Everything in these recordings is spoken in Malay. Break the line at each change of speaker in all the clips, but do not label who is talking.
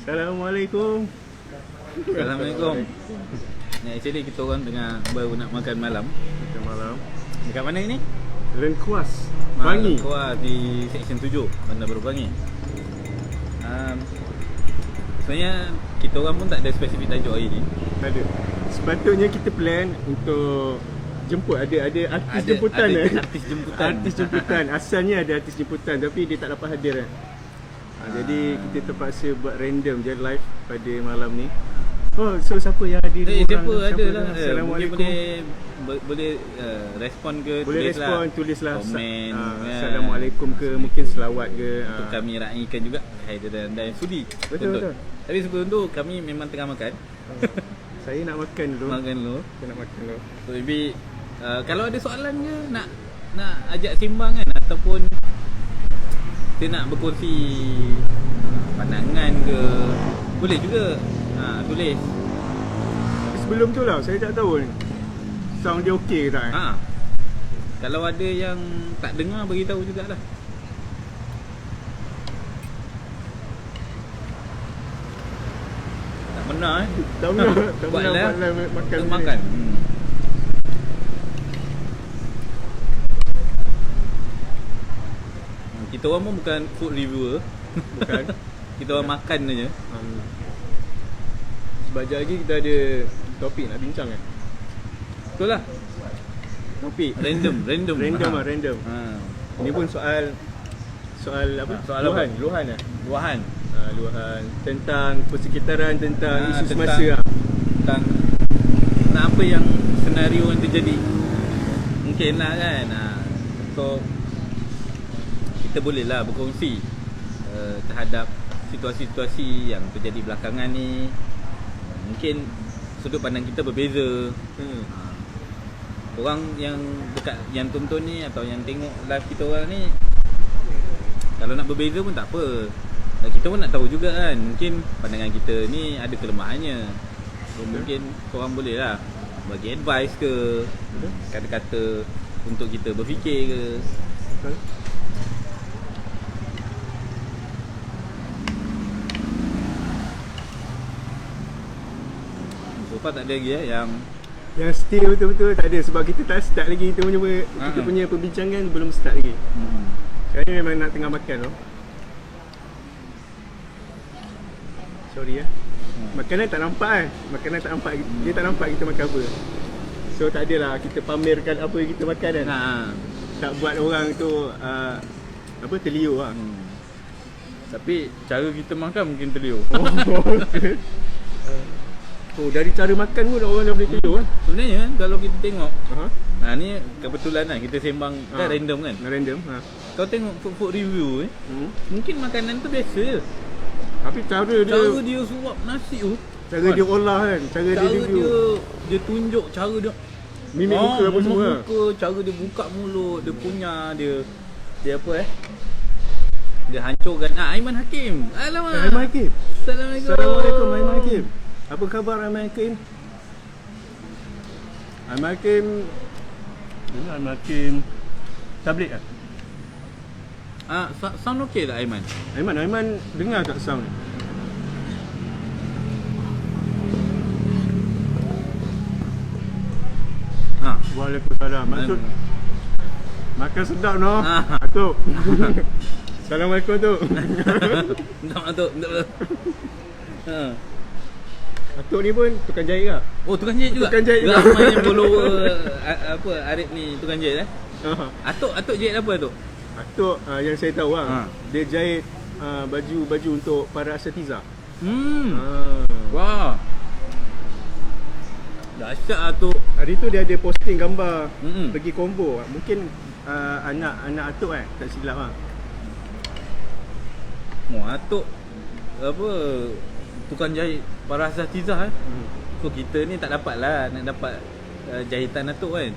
Assalamualaikum.
Assalamualaikum. Ni actually kita orang tengah baru nak makan malam.
Makan malam
Dekat mana ni?
Lengkuas Bangi.
Lengkuas di Seksyen 7 Bandar Baru Bangi. Sebenarnya kita orang pun tak ada spesifik tajuk hari ni.
Tak ada. Sepatutnya kita plan untuk jemput ada artis jemputan
artis jemputan.
Artis jemputan. Asalnya ada artis jemputan tapi dia tak dapat hadir kan. Jadi kita terpaksa buat random je live pada malam ni. Oh, so siapa yang hadir?
Siapa ada lah.
Assalamualaikum.
Boleh respon ke,
boleh
tulis
respon,
lah.
tulislah
komen kan.
Assalamualaikum ke, mungkin selawat ke.
Untuk kami raikan juga Haider dan Sudi.
Betul.
Tapi sebelum tu kami memang tengah makan.
Saya nak makan dulu. Saya nak makan dulu.
So maybe kalau ada soalan ke, nak ajak sembang kan, ataupun kita nak berkongsi pandangan ke, boleh juga tulis.
Tapi sebelum tu lah, saya tak tahu ni sound dia okey ke tak
Kalau ada yang tak dengar, beritahu jugalah. Tak benar
Tak benar
buat live
makan.
Kita orang pun bukan food reviewer.
Bukan.
Kita orang makan je.
Sebab sekejap lagi kita ada topik nak bincang kan.
Betul lah.
Topik
Random
random. Ini pun soal apa? Luahan
Luahan
luahan tentang persekitaran, tentang isu
tentang
semasa
tentang apa yang senario yang terjadi. Mungkin lah kan. So kita bolehlah berkongsi terhadap situasi-situasi yang terjadi belakangan ni. Mungkin sudut pandang kita berbeza. Orang yang dekat, yang tonton ni atau yang tengok live kita orang ni, kalau nak berbeza pun tak apa. Kita pun nak tahu juga kan, mungkin pandangan kita ni ada kelemahannya. So mungkin korang boleh lah bagi advice ke, kata-kata untuk kita berfikir ke.
Betul.
So far tak ada lagi
yang stay betul-betul tak ada, sebab kita tak start lagi kita punya perbincangan belum start lagi. Sekarang ni memang nak tengah makan tu. Sorry makanan tak nampak kan. Dia tak nampak kita makan apa. So tak adalah kita pamerkan apa yang kita makan kan. Tak buat orang tu terliur lah.
Tapi cara kita makan mungkin terliur.
Oh, dari cara makan pun orang dah boleh terliur kan.
Sebenarnya kan, kalau kita tengok ni kebetulan kan kita sembang kan, random kan.
Random.
Kau tengok food review mungkin makanan tu biasa je.
Tapi cara
dia suap nasi tu,
cara dia olah kan, cara dia review,
dia tunjuk cara dia
mimik muka apa semua.
Cara dia buka mulut, dia punya dia apa dia hancurkan. Aiman Hakim. Alamak.
Aiman Hakim.
Assalamualaikum
Aiman Hakim. Apa khabar Aiman Hakim? Aiman Hakim tablet ah?
Sound okey tak Aiman?
Aiman dengar tak sound ni? Waalaikumsalam. Maksud makan sedap no. Atuk. Assalamualaikum tu.
Entar Atuk.
Atuk ni pun tukang jahit ke?
Oh, tukang jahit juga. Ramai yang follower Arif ni tukang jahit Atuk jahit apa Atuk?
Atuk yang saya tahu dia jahit baju untuk para asatiza.
Wah. Dahsyat Atuk.
Hari tu dia ada posting gambar pergi combo. Mungkin anak Atuk kan, tak silap
Atuk apa tukang jahit para asatiza So kita ni tak dapat lah nak dapat jahitan Atuk kan.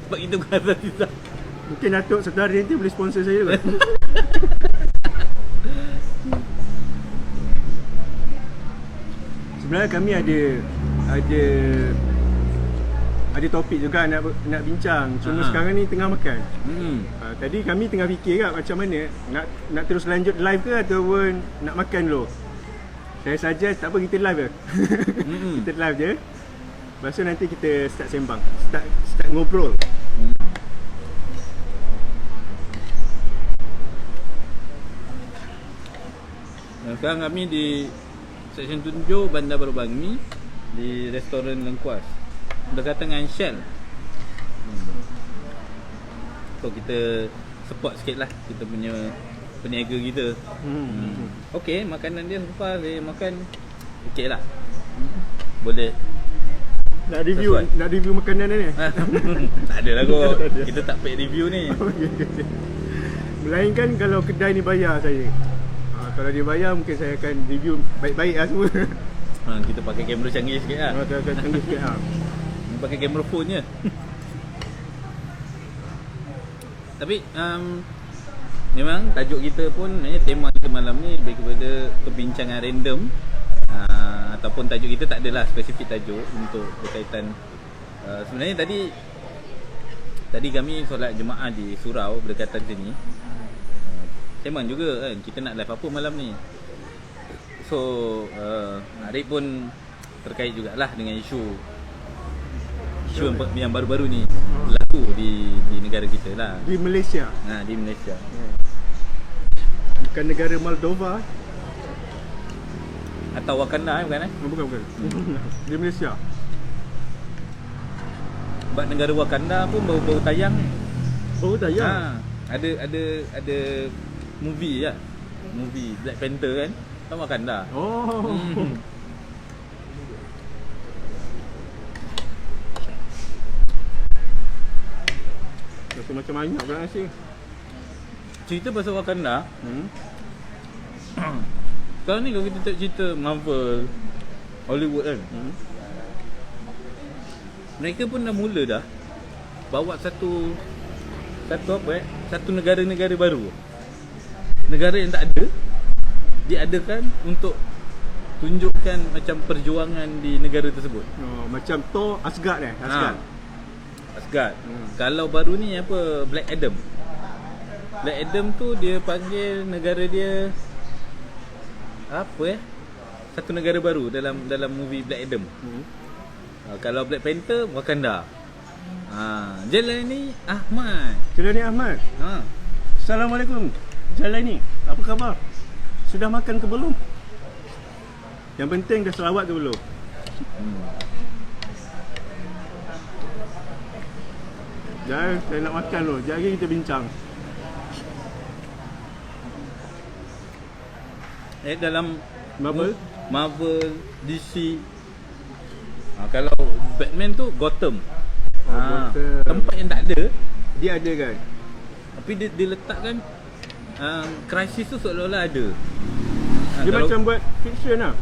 Sebab kita bukan asatiza.
Mungkin Atuk satu hari nanti boleh sponsor saya juga. Sebenarnya kami ada topik juga nak bincang. Cuma sekarang ni tengah makan. Tadi kami tengah fikir kat macam mana nak terus lanjut live ke ataupun nak makan dulu. Saya suggest tak apa kita live je. Kita live je. Lepas tu nanti kita start sembang. Start ngobrol.
Dan sekarang kami di Seksyen 7 Bandar Baru Bangi, di restoran Lengkuas, berdekatan dengan Shell. So kita support sikit lah kita punya peniaga kita. Okey, makanan dia so far saya makan okey lah. Boleh.
Nak review makanan ni.
Tak ada lah kot. Kita tak paid review ni.
Melainkan kalau kedai ni bayar saya. Kalau dia bayar mungkin saya akan review baik-baik lah semua.
Kita pakai kamera canggih sikit lah.
Canggih sikit lah.
Pakai kamera phone je. Tapi memang tajuk kita pun, tema kita malam ni lebih kepada perbincangan random. Ataupun tajuk kita tak adalah spesifik tajuk untuk berkaitan. Sebenarnya tadi kami solat jemaah di surau berdekatan sini. Sembang juga kan, kita nak live apa malam ni. So Arif pun terkait jugalah dengan isu yang baru-baru ni berlaku di negara kita lah.
Di Malaysia.
Di Malaysia.
Bukan negara Moldova
atau Wakanda bukan
Bukan. Di Malaysia.
Sebab negara Wakanda pun baru tayang.
Oh tayang.
Ada movie lah. Movie Black Panther kan. Tahu Wakanda.
Oh. Macam banyak pula nasi.
Cerita pasal Wakanda. Sekarang ni kalau kita tak cerita Marvel, Hollywood kan, mereka pun dah mula dah bawa satu negara-negara baru. Negara yang tak ada diadakan untuk tunjukkan macam perjuangan di negara tersebut.
Macam Thor, Asgard
Asgard. Kalau baru ni apa, Black Adam. Black Adam tu dia panggil negara dia apa satu negara baru dalam movie Black Adam. Kalau Black Panther, Wakanda. Jalani Ahmad.
Assalamualaikum Jalani, apa khabar? Sudah makan ke belum? Yang penting dah selawat ke belum? Jangan, saya nak makan dulu. Sekejap lagi kita bincang.
Dalam Marvel, DC. Kalau Batman tu Gotham.
Gotham.
Tempat yang tak ada,
dia ada kan?
tapi dia letakkan krisis tu seolah-olah ada.
Dia macam buat fiction lah.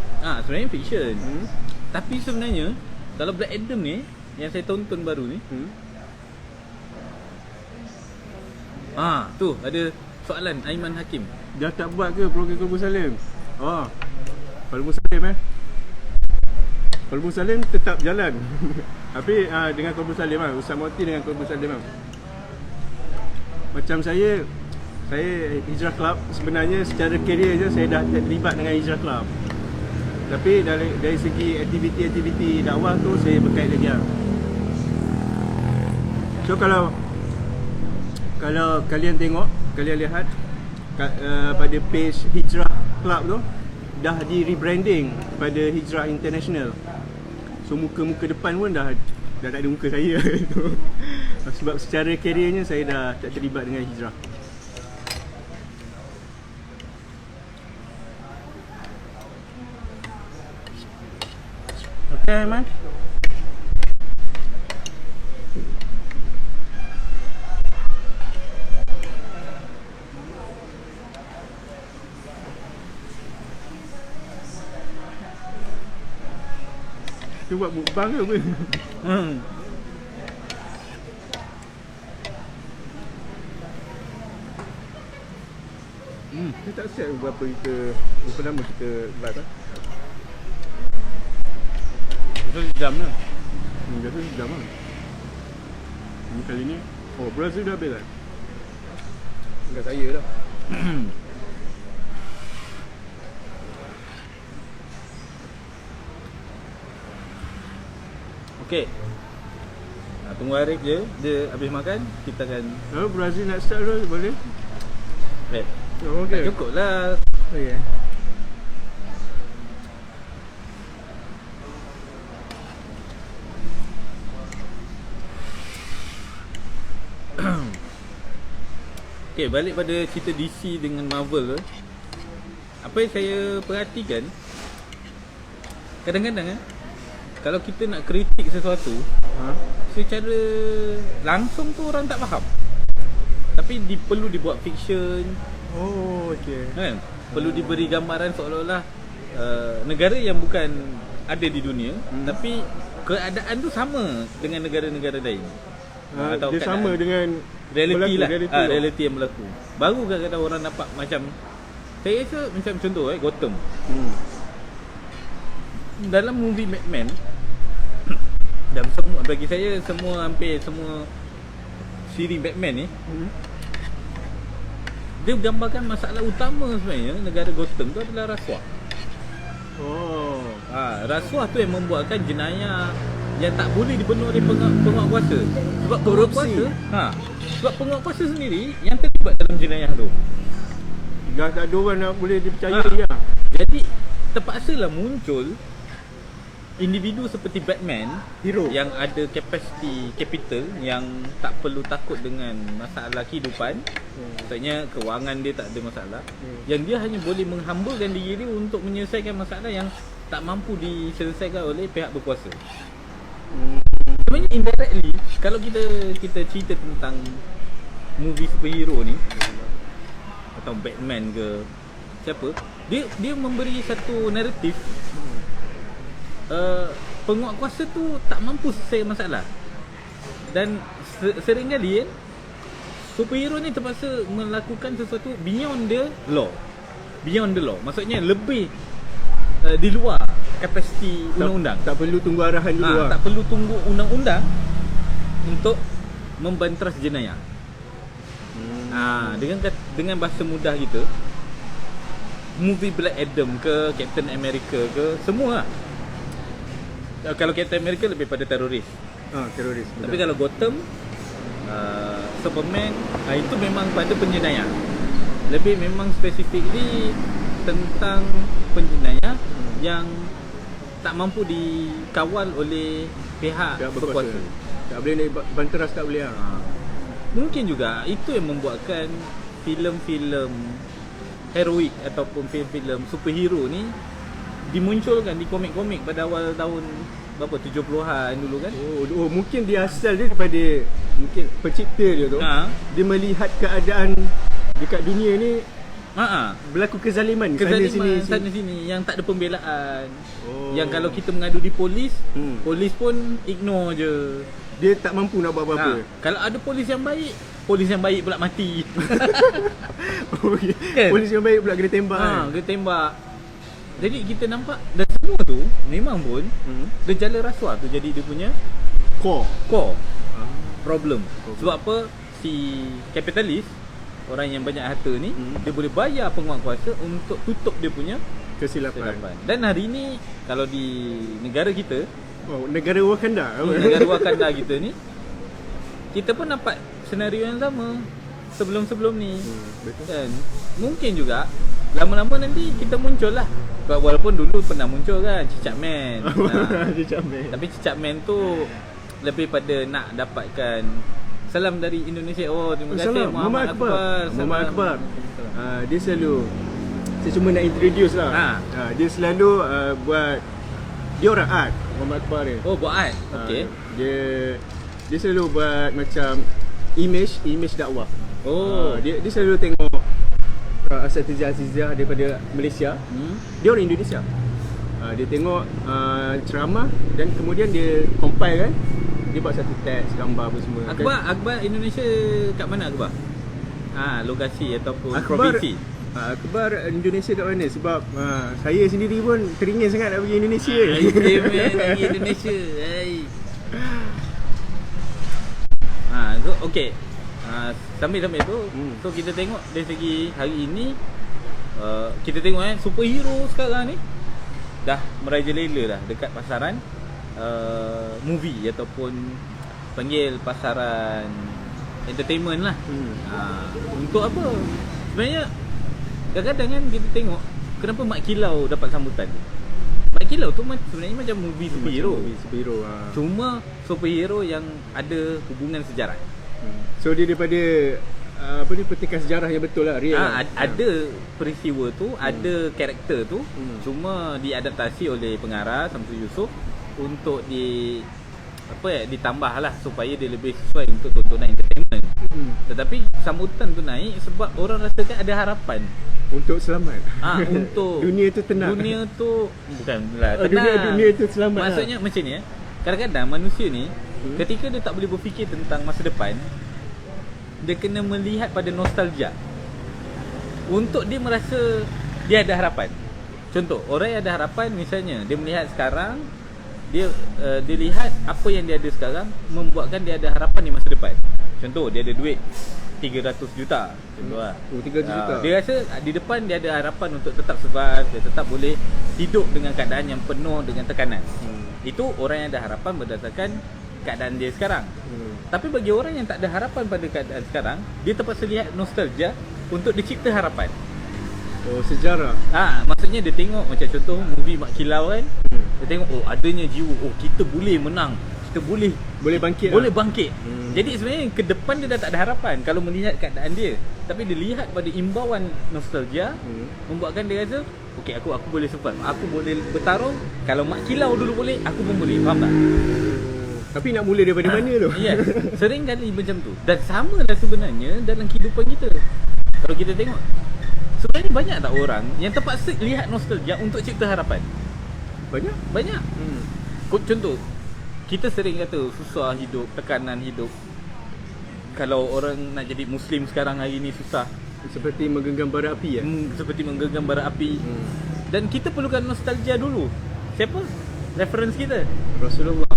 Sebenarnya fiction. Tapi sebenarnya kalau Black Adam ni yang saya tonton baru ni, tu ada soalan Aiman Hakim.
Dah tak buat ke program Kolbu Salim? Kolbu Salim Kolbu Salim tetap jalan. Tapi dengan Kolbu Salim lah, Ustaz Moti dengan Kolbu Salim lah. Macam saya Hijrah Club, sebenarnya secara karier je saya dah terlibat dengan Hijrah Club. Tapi dari segi aktiviti dakwah tu saya berkait lagi lah. So kalau kalian tengok, kalian lihat pada page Hijrah Club tu dah di rebranding pada Hijrah International. So muka-muka depan pun dah tak ada muka saya. Sebab secara kariernya saya dah tak terlibat dengan Hijrah. Okay Aiman. Dia buat mukbang ke apa? Kita tak set berapa lama kita live lah.
Itu jam lah.
Biasa sejam lah. Kali ni Brazil dah habis lah. Enggak saya lah.
Okey. Tunggu Arif je, dia habis makan, kita akan
Brazil nak start dulu, boleh?
Tak cukup lah.
Okay.
Okay, balik pada cerita DC dengan Marvel tu. Apa yang saya perhatikan, kadang-kadang kalau kita nak kritik sesuatu, secara langsung tu orang tak faham. Tapi perlu dibuat fiction.
Oh, okey.
Kan? Perlu diberi gambaran seolah-olah negara yang bukan ada di dunia, tapi keadaan tu sama dengan negara-negara lain.
Atau dia sama dengan
reality lah,
reality,
reality yang berlaku. Baru kadang-kadang orang nampak macam, saya rasa macam contoh Gotham. Dalam movie Batman, dan semua, bagi saya hampir semua siri Batman ni, dia gambarkan masalah utama sebenarnya negara Gotham tu adalah rasuah. Rasuah tu yang membuatkan jenayah yang tak boleh dipenuhi oleh penguat kuasa. Sebab penguat kuasa, sebab penguat kuasa sendiri yang terlibat dalam jenayah tu.
Dah tak ada orang nak boleh dipercayai lah.
Jadi terpaksalah muncul individu seperti Batman,
hero
yang ada kapasiti capital, yang tak perlu takut dengan masalah kehidupan. Maksudnya kewangan dia tak ada masalah. Yang dia hanya boleh menghambakan diri untuk menyelesaikan masalah yang tak mampu diselesaikan oleh pihak berkuasa. Sebenarnya indirectly, kalau kita cerita tentang movie superhero ni, atau Batman ke siapa, dia memberi satu naratif. Penguat kuasa tu tak mampu selesai masalah. Dan seringkali superhero ni terpaksa melakukan sesuatu beyond the law. Beyond the law, maksudnya lebih di luar kapasiti undang-undang.
Tak perlu tunggu arahan dulu lah.
Tak perlu tunggu undang-undang untuk membantras jenayah. Dengan bahasa mudah kita, movie Black Adam ke Captain America ke, semua lah. Kalau Captain America lebih pada teroris.
Teroris.
Tapi kalau Gotham, Superman, itu memang pada penjenayah. Lebih memang specifically tentang penjenayah yang tak mampu dikawal oleh pihak berkuasa.
Tak boleh naik banteras, tak boleh lah.
Mungkin juga itu yang membuatkan filem-filem heroik ataupun filem-filem superhero ni dimunculkan di komik-komik pada awal tahun berapa, 70-an dulu kan.
Mungkin dia asal dia daripada mungkin pencipta dia tu. Dia melihat keadaan dekat dunia ni berlaku kezaliman sana sini
yang tak ada pembelaan. Yang kalau kita mengadu di polis, polis pun ignore je.
Dia tak mampu nak buat apa-apa.
Kalau ada polis yang baik pula mati.
Kan? Polis yang baik pula kena tembak.
Kena tembak. Jadi kita nampak, dan semua tu memang pun gejala rasuah tu jadi dia punya core problem. Sebab apa? Si kapitalis, orang yang banyak harta ni, dia boleh bayar penguat kuasa untuk tutup dia punya kesilapan. Dan hari ni kalau di negara kita,
negara Wakanda,
negara Wakanda kita ni, kita pun nampak senario yang sama sebelum-sebelum ni. Kan? Mungkin juga lama-lama nanti kita muncul lah. Walaupun dulu pernah muncul kan Cicak Man. Tapi Cicak Man tu lebih pada nak dapatkan salam dari Indonesia. Terima kasih Muhammad Akbar. Dia selalu,
saya cuma nak introduce lah. Dia selalu buat, dia orang art, Muhammad Akbar ni.
Buat art. Okey.
Dia selalu buat macam image dakwah. Dia selalu tengok Asatizah daripada Malaysia. Dia orang Indonesia. Dia tengok ceramah dan kemudian dia compile kan. Dia buat satu teks, gambar apa semua.
Akbar Indonesia kat mana Akbar? Lokasi ataupun provinsi.
Akbar Indonesia kat mana? Sebab saya sendiri pun teringin sangat nak pergi Indonesia.
Pergi Indonesia. So okey. Sambil tu, so kita tengok dari segi hari ini, kita tengok superhero sekarang ni dah merajalela dah dekat pasaran. movie ataupun panggil pasaran entertainment lah. Untuk apa? Sebenarnya kadang-kadang kan kita tengok kenapa Mat Kilau dapat sambutan. Mat Kilau tu sebenarnya macam movie superhero. Cuma superhero yang ada hubungan sejarah.
So dia daripada petikan sejarah yang betul lah, real lah.
Ada peristiwa tu, ada karakter tu, cuma diadaptasi oleh pengarah Samsul Yusof untuk ditambah lah supaya dia lebih sesuai untuk tontonan entertainment. Tetapi sambutan tu naik sebab orang rasakan ada harapan
untuk selamat.
Untuk
dunia tu tenang.
Dunia tu bukanlah tenang.
Dunia tu selamat.
Maksudnya macam ni kadang-kadang manusia ni ketika dia tak boleh berfikir tentang masa depan, dia kena melihat pada nostalgia untuk dia merasa dia ada harapan. Contoh, orang yang ada harapan, misalnya dia melihat sekarang, dia lihat apa yang dia ada sekarang membuatkan dia ada harapan di masa depan. Contoh, dia ada duit 300 juta. Contoh lah.
300 juta.
Dia rasa di depan dia ada harapan untuk tetap survive, dia tetap boleh hidup dengan keadaan yang penuh dengan tekanan. Itu orang yang ada harapan berdasarkan keadaan dia sekarang. Tapi bagi orang yang tak ada harapan pada keadaan sekarang, dia terpaksa lihat nostalgia untuk dicipta harapan.
Oh, sejarah.
Maksudnya dia tengok macam contoh movie Mat Kilau kan. Dia tengok adanya jiwa, kita boleh menang, kita boleh
bangkit.
Jadi sebenarnya ke depan dia dah tak ada harapan kalau melihat keadaan dia. Tapi dia lihat pada imbauan nostalgia, membuatkan dia rasa okey, aku boleh survive, aku boleh bertarung. Kalau Mat Kilau dulu boleh, aku pun boleh. Faham tak?
Tapi nak mula daripada mana tu?
Ya, sering kali macam tu. Dan samalah sebenarnya dalam kehidupan kita. Kalau kita tengok, sebenarnya banyak tak orang yang terpaksa lihat nostalgia untuk cipta harapan? Banyak. Contoh, kita sering kata susah hidup, tekanan hidup. Kalau orang nak jadi Muslim sekarang hari ni susah.
Seperti menggenggam bara api
Seperti menggenggam bara api. Dan kita perlukan nostalgia dulu. Siapa? Reference kita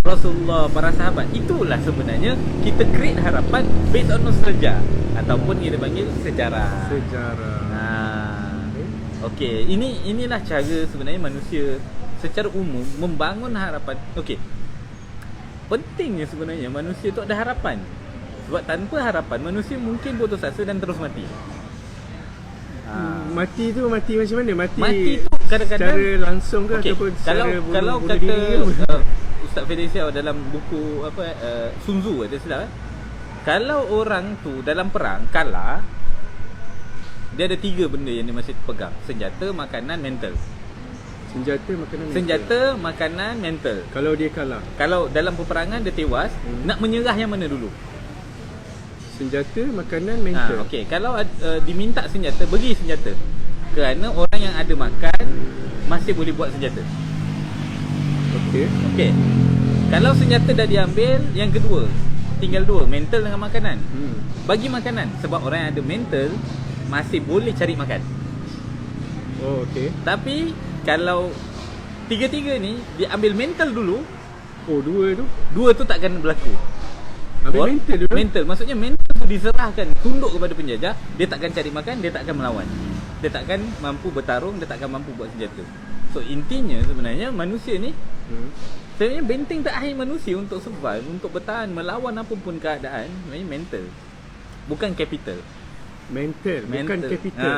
Rasulullah, para sahabat. Itulah sebenarnya kita create harapan based on nostalgia ataupun kita panggil sejarah. Okey, inilah cara sebenarnya manusia secara umum membangun harapan. Okey, pentingnya sebenarnya manusia tu ada harapan. Sebab tanpa harapan manusia mungkin putus asa dan terus mati.
Mati tu mati macam mana?
Mati tu kadang-kadang
secara langsung ke ataupun secara
kalau
bunuh
kata
diri ke?
Ustaz Firdausiah dalam buku Sun Tzu ada silap kalau orang tu dalam perang kalah, dia ada 3 benda yang dia masih pegang: senjata, makanan, mental. Senjata, makanan, mental.
Kalau dia kalah,
kalau dalam peperangan dia tewas, nak menyerah yang mana dulu?
Senjata, makanan, mental.
Okey, kalau diminta senjata, bagi senjata. Kerana orang yang ada makan masih boleh buat senjata. Okey. Kalau senjata dah diambil, yang kedua tinggal 2, mental dengan makanan. Bagi makanan, sebab orang yang ada mental masih boleh cari makan. Tapi kalau 3 ni diambil mental dulu, 2 tu takkan berlaku.
Ambil mental dulu.
Mental, maksudnya mental tu diserahkan, tunduk kepada penjajah. Dia takkan cari makan, dia takkan melawan, dia takkan mampu bertarung, dia takkan mampu buat senjata. So intinya sebenarnya manusia ni sebenarnya benteng terakhir manusia untuk survive, untuk bertahan, melawan apapun keadaan, sebenarnya mental, bukan capital. Mental. Bukan capital.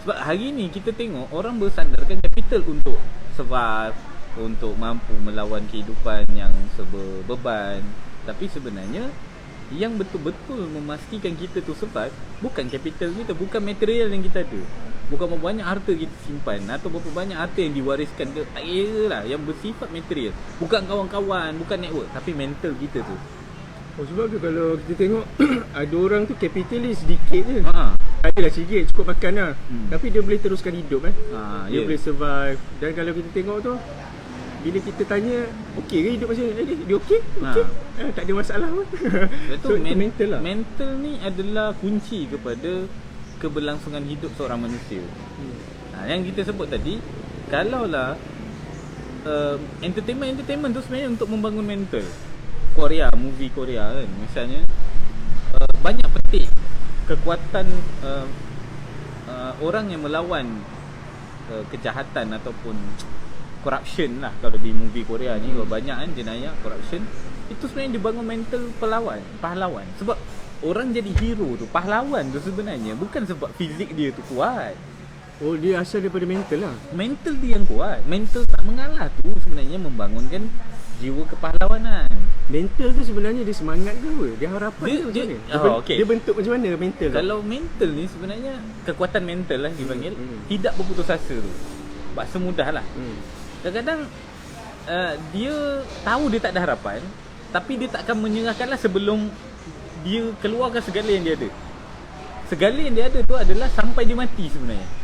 Sebab hari ni kita tengok orang bersandarkan capital untuk survive, untuk mampu melawan kehidupan yang serba beban. Tapi sebenarnya yang betul-betul memastikan kita tu survive bukan capital kita, bukan material yang kita ada, bukan berapa banyak harta kita simpan atau berapa banyak harta yang diwariskan ke, tak kira lah, yang bersifat material. Bukan kawan-kawan, bukan network, tapi mental kita tu.
Sebab tu kalau kita tengok ada orang tu kapitalis sedikit je, adalah sikit, cukup makan lah, tapi dia boleh teruskan hidup dia boleh survive. Dan kalau kita tengok tu, bila kita tanya okey ke hidup macam ni, dia okey? Tak ada masalah pun.
So mental lah. Mental ni adalah kunci kepada keberlangsungan hidup seorang manusia. Yang kita sebut tadi, kalaulah entertainment tu sebenarnya untuk membangun mental. Movie Korea kan misalnya, banyak petik kekuatan orang yang melawan kejahatan ataupun corruption lah. Kalau di movie Korea ni banyak kan jenayah corruption. Itu sebenarnya dibangun mental pahlawan. Sebab orang jadi hero tu, pahlawan tu sebenarnya bukan sebab fizik dia tu kuat.
Oh, dia asal daripada mental lah.
Mental dia yang kuat. Mental tak mengalah tu sebenarnya membangunkan jiwa kepahlawanan.
Mental tu sebenarnya dia semangat ke apa? Dia harapan
Dia-
ke macam
dia-
mana?
okey.
Dia bentuk macam mana mental tu?
Kalau mental ni sebenarnya kekuatan mental lah dipanggil,
Hmm.
tidak berputus asa tu. Bahasa mudah lah. Kadang-kadang dia tahu dia tak ada harapan, tapi dia tak akan menyerahkan lah sebelum dia keluarkan segala yang dia ada. Segala yang dia ada tu adalah sampai dia mati sebenarnya.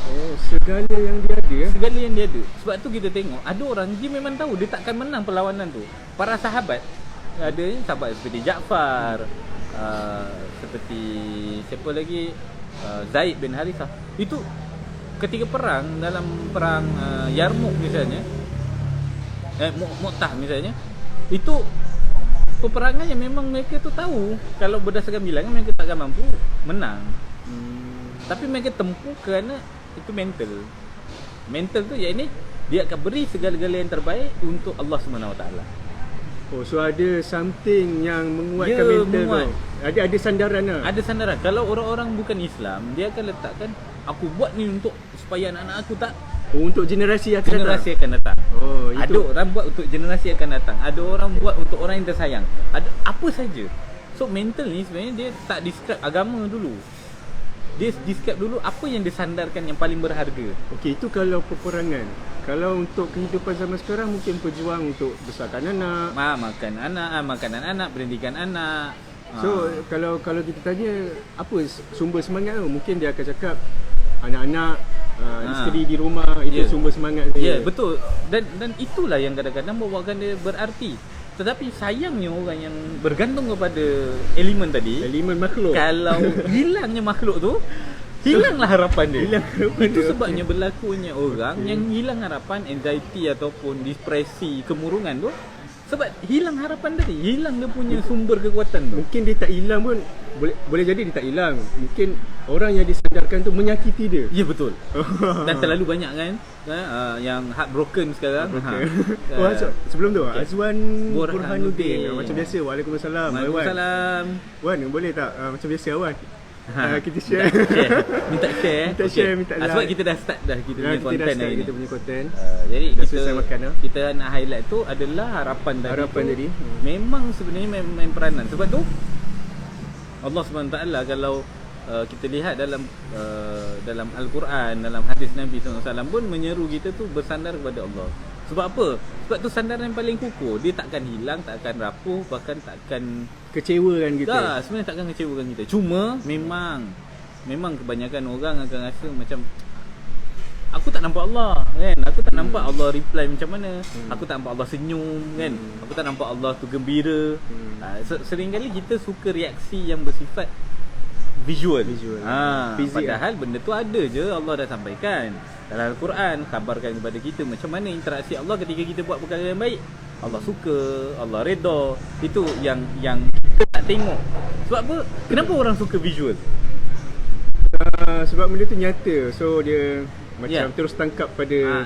Oh, segala yang dia ada
Segala yang dia ada. Sebab tu kita tengok ada orang dia memang tahu dia takkan menang perlawanan tu. Para sahabat, ada sahabat seperti Ja'far, seperti siapa lagi, Zaid bin Harithah. Itu ketika perang, dalam perang Yarmouk misalnya, Mu'tah misalnya, itu peperangan yang memang mereka tu tahu kalau berdasarkan bilangan mereka takkan mampu menang. Tapi mereka tempuh kerana itu mental. Mental tu yakni dia akan beri segala-gala yang terbaik untuk Allah SWT.
Oh, so ada something yang menguatkan
Ya,
mental
menguat.
tu. Ada sandaran lah.
Ada sandaran. Kalau orang-orang bukan Islam, dia akan letakkan aku buat ni untuk supaya anak-anak aku tak
Oh, untuk generasi akan
generasi akan datang.
Oh, itu.
Ada orang buat untuk generasi akan datang. Ada orang buat untuk orang yang tersayang. Ada apa saja. So mental ni sebenarnya dia tak describe agama dulu. Dia describe dulu apa yang disandarkan yang paling berharga.
Okey, itu kalau peperangan. Kalau untuk kehidupan zaman sekarang mungkin berjuang untuk besarkan anak.
Makan anak, makanan anak, pendidikan anak.
So kalau kita tanya apa sumber semangat tu, mungkin dia akan cakap anak-anak, isteri di rumah, itu
Ya.
sumber semangat
Ya,
dia.
betul. Dan itulah yang kadang-kadang membuatkan dia berarti. Tetapi sayangnya orang yang bergantung kepada elemen tadi,
Elemen makhluk.
kalau hilangnya makhluk tu, hilanglah harapan dia.
Hilang harapan
Itu
dia,
sebabnya berlakunya orang yang hilang harapan, anxiety ataupun depresi, kemurungan tu, sebab hilang harapan tadi, hilang dia punya sumber kekuatan tu.
Mungkin dia tak hilang pun, boleh jadi dia tak hilang. Mungkin orang yang disandarkan tu menyakiti dia.
Ya, betul. Dan terlalu banyak kan yang heartbroken sekarang.
Oh, sebelum tu Azwan
Burhanuddin.
Burhanuddin. Macam biasa. Waalaikumsalam.
Waalaikumsalam.
Wan, boleh tak macam biasa Wan? Kita
Minta
share.
Minta share.
Minta share, minta
Sebab
like.
kita dah start dah kita
Kita
punya
dah
konten
start
hari ni.
kita punya konten.
Jadi
Dah selesai makan,
kita nak highlight tu adalah harapan tadi.
Harapan
tu
tadi.
memang sebenarnya main peranan. Sebab tu Allah SWT kalau kita lihat dalam Al-Quran, dalam hadis Nabi SAW pun menyeru kita tu bersandar kepada Allah. Sebab apa? Sebab tu sandaran yang paling kukuh. Dia takkan hilang, takkan rapuh, bahkan takkan
Kecewakan kita.
dah, sebenarnya takkan kecewakan kita. Cuma memang kebanyakan orang akan rasa macam aku tak nampak Allah kan. Aku tak nampak Allah reply macam mana. Aku tak nampak Allah senyum kan. Aku tak nampak Allah tu gembira. Sering kali kita suka reaksi yang bersifat visual.
Fizik
Padahal benda tu ada je, Allah dah sampaikan dalam Al-Quran, khabarkan kepada kita macam mana interaksi Allah ketika kita buat perkara yang baik. Allah suka, Allah redha. Itu yang kita tak tengok. Sebab apa? Kenapa orang suka visual?
Sebab benda tu nyata. So dia macam
Ya.
terus tangkap pada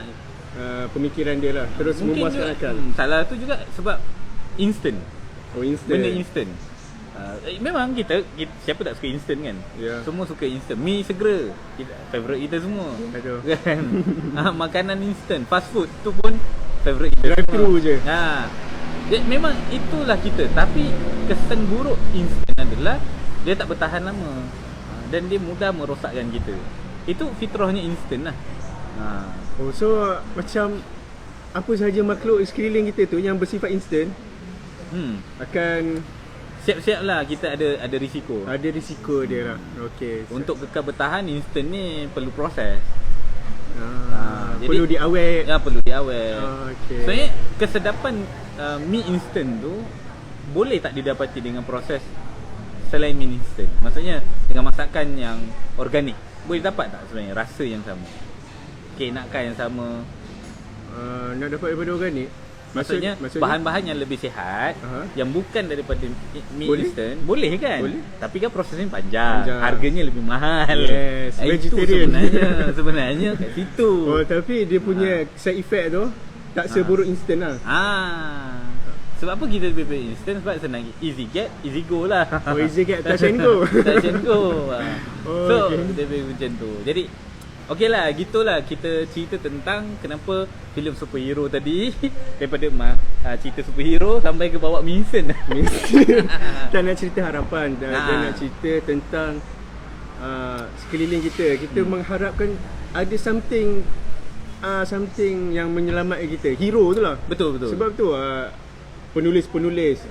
pemikiran dia lah. Terus memuaskan akal.
Salah tu juga sebab instant.
Oh, instant.
Benda instant. Memang kita siapa tak suka instant kan?
Ya.
Semua suka instant. Mi segera. Favorite kita semua.
Aduh.
Kan? Makanan instant, fast food tu pun favorite kita.
Drive thru
semua.
je.
Memang itulah kita. Tapi kesan buruk instant adalah dia tak bertahan lama. Dan dia mudah merosakkan kita. Itu fitrahnya instant lah.
Oh, so macam apa sahaja makhluk sekeliling kita tu yang bersifat instant akan
Siap-siap lah kita ada risiko.
ada risiko dia lah. Okey.
Untuk kekal bertahan instant ni perlu proses.
Perlu
jadi-
diawet.
Ya, perlu diawet.
Okey.
Sebenarnya kesedapan mi instant tu boleh tak didapati dengan proses selain mi instant? Maksudnya dengan masakan yang organik. Boleh dapat tak sebenarnya rasa yang sama? Keenakan yang sama?
Nak dapat daripada organik,
Maksudnya bahan-bahan yang lebih sihat, yang bukan daripada mie instant, boleh kan? Boleh. Tapi kan prosesnya panjang. Harganya lebih mahal.
Yes, vegetarian.
Itu sebenarnya kat situ.
Oh, tapi dia punya side effect tu tak seburuk instant lah.
Sebab apa kita beli instant? Sebab senang, easy get, easy go lah.
Oh, easy get, touch and go.
Touch and go. So,
okay.
dia beli macam tu. Jadi okey lah, gitulah kita cerita tentang kenapa filem superhero tadi daripada cerita superhero sampai ke bawa Minson.
Tak nak cerita harapan, dan nak cerita tentang sekeliling kita. Kita mengharapkan ada something yang menyelamatkan kita. Hero tu lah.
Betul.
Sebab tu penulis-penulis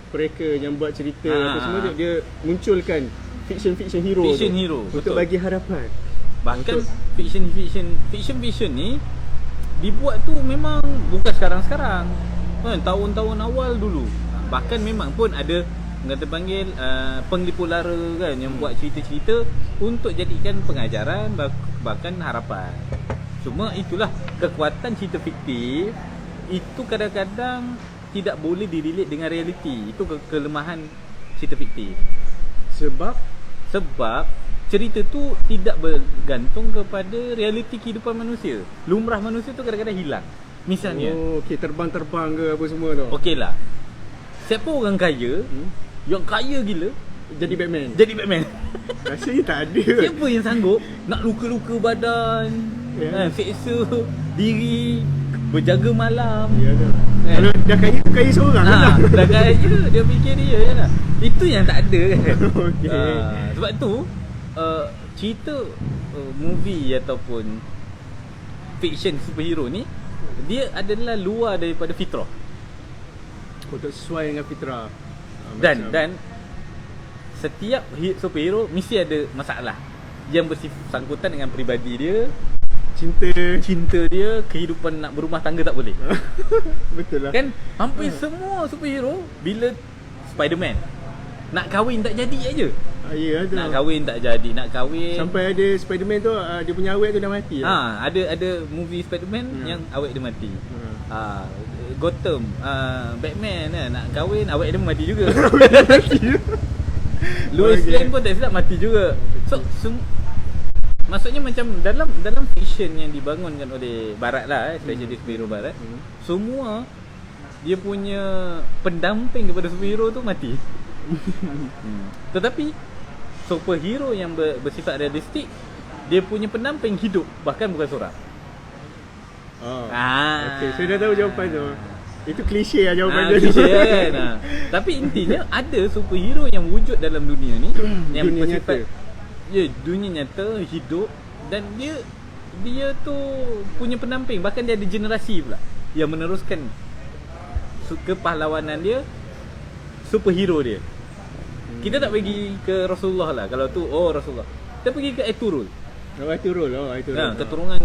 pereka yang buat cerita apa semua dia munculkan fiction hero untuk bagi harapan.
Bahkan fiction ni dibuat tu memang bukan sekarang-sekarang kan, tahun-tahun awal dulu. Bahkan memang pun ada kata panggil penglipu lara kan yang buat cerita-cerita untuk jadikan pengajaran bahkan harapan. Cuma itulah kekuatan cerita fiktif, itu kadang-kadang tidak boleh dirilit dengan realiti. Itu kelemahan cerita fiktif. Sebab cerita tu tidak bergantung kepada realiti kehidupan manusia. Lumrah manusia tu kadang-kadang hilang. Misalnya
terbang-terbang ke apa semua tu.
Okey lah, siapa orang kaya yang kaya gila
jadi Batman? Rasanya tak ada.
Siapa yang sanggup nak luka-luka badan, seksa diri, berjaga malam?
Kalau dah kaya tu kaya seorang lah.
Dah kaya dia fikir dia je lah. Itu yang tak ada kan. Sebab tu cerita movie ataupun fiction superhero ni dia adalah luar daripada fitrah.
Tak sesuai dengan fitrah.
Dan setiap superhero mesti ada masalah yang bersangkutan dengan peribadi dia, cinta dia, kehidupan nak berumah tangga tak boleh.
Betul lah.
Kan hampir semua superhero bila Spiderman nak kahwin tak jadi aja. Nak kahwin tak jadi,
sampai ada Spiderman tu dia punya awet tu dah mati.
Ada movie Spiderman yang awet dia mati. Gotham, Batman nak kahwin awet dia mati juga. Lois Lane pun tak silap mati juga. So maksudnya macam dalam fiction yang dibangunkan oleh barat lah, especially superhero barat, semua dia punya pendamping kepada superhero tu mati. Tetapi superhero yang bersifat realistik, dia punya pendamping hidup, bahkan bukan seorang.
Okay, saya dah tahu jawapan tu. Itu klise lah jawapan dia.
Klise kan. Tapi intinya ada superhero yang wujud dalam dunia ni yang
dunia
bersifat dunia nyata, hidup, dan dia tu punya pendamping, bahkan dia ada generasi pula yang meneruskan kepahlawanan dia, superhero dia. Kita tak pergi ke Rasulullah lah. Kalau tu Rasulullah, kita pergi ke Aiturul. Keturunan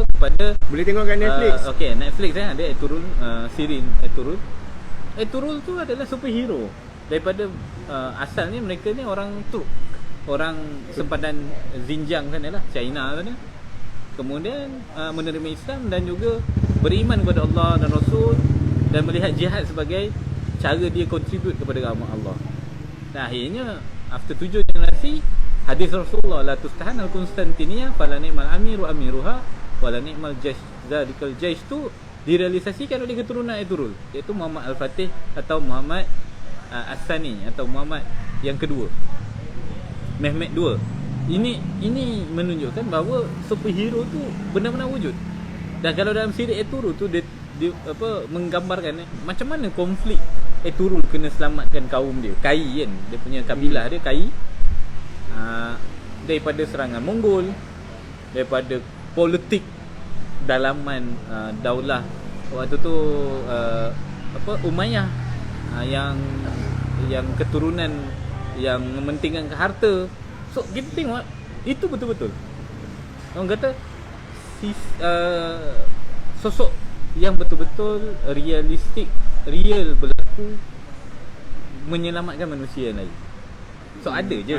kepada
boleh tengok kat Netflix.
Netflix ada Aiturul, Sirin Aiturul. Aiturul tu adalah superhero. Daripada asalnya mereka ni orang Turk, orang sempadan Xinjiang sana lah, China sana. Kemudian menerima Islam dan juga beriman kepada Allah dan Rasul, dan melihat jihad sebagai cara dia contribute kepada agama Allah. Dan akhirnya after 7 generasi, hadis Rasulullah, la tustahan al-Konstantiniyah fala ni'mal amiru amiruha wala ni'mal jaysh. Zalikal jaysh tu direalisasikan oleh keturunan Aiturul, iaitu Muhammad Al-Fatih atau Muhammad As-Sani atau Muhammad yang kedua, Mehmet II. Ini menunjukkan bahawa superhero tu benar-benar wujud. Dan kalau dalam siri Aiturul tu dia menggambarkan macam mana konflik Aiturul kena selamatkan kaum dia, Kai kan, dia punya kabilah dia Kai, daripada serangan Mongol, daripada politik dalaman daulah waktu tu Umayyah, yang keturunan yang mementingkan ke harta. So kita tengok itu betul-betul orang kata sosok yang betul-betul realistik, real, berlaku menyelamatkan manusia yang lain. So ada je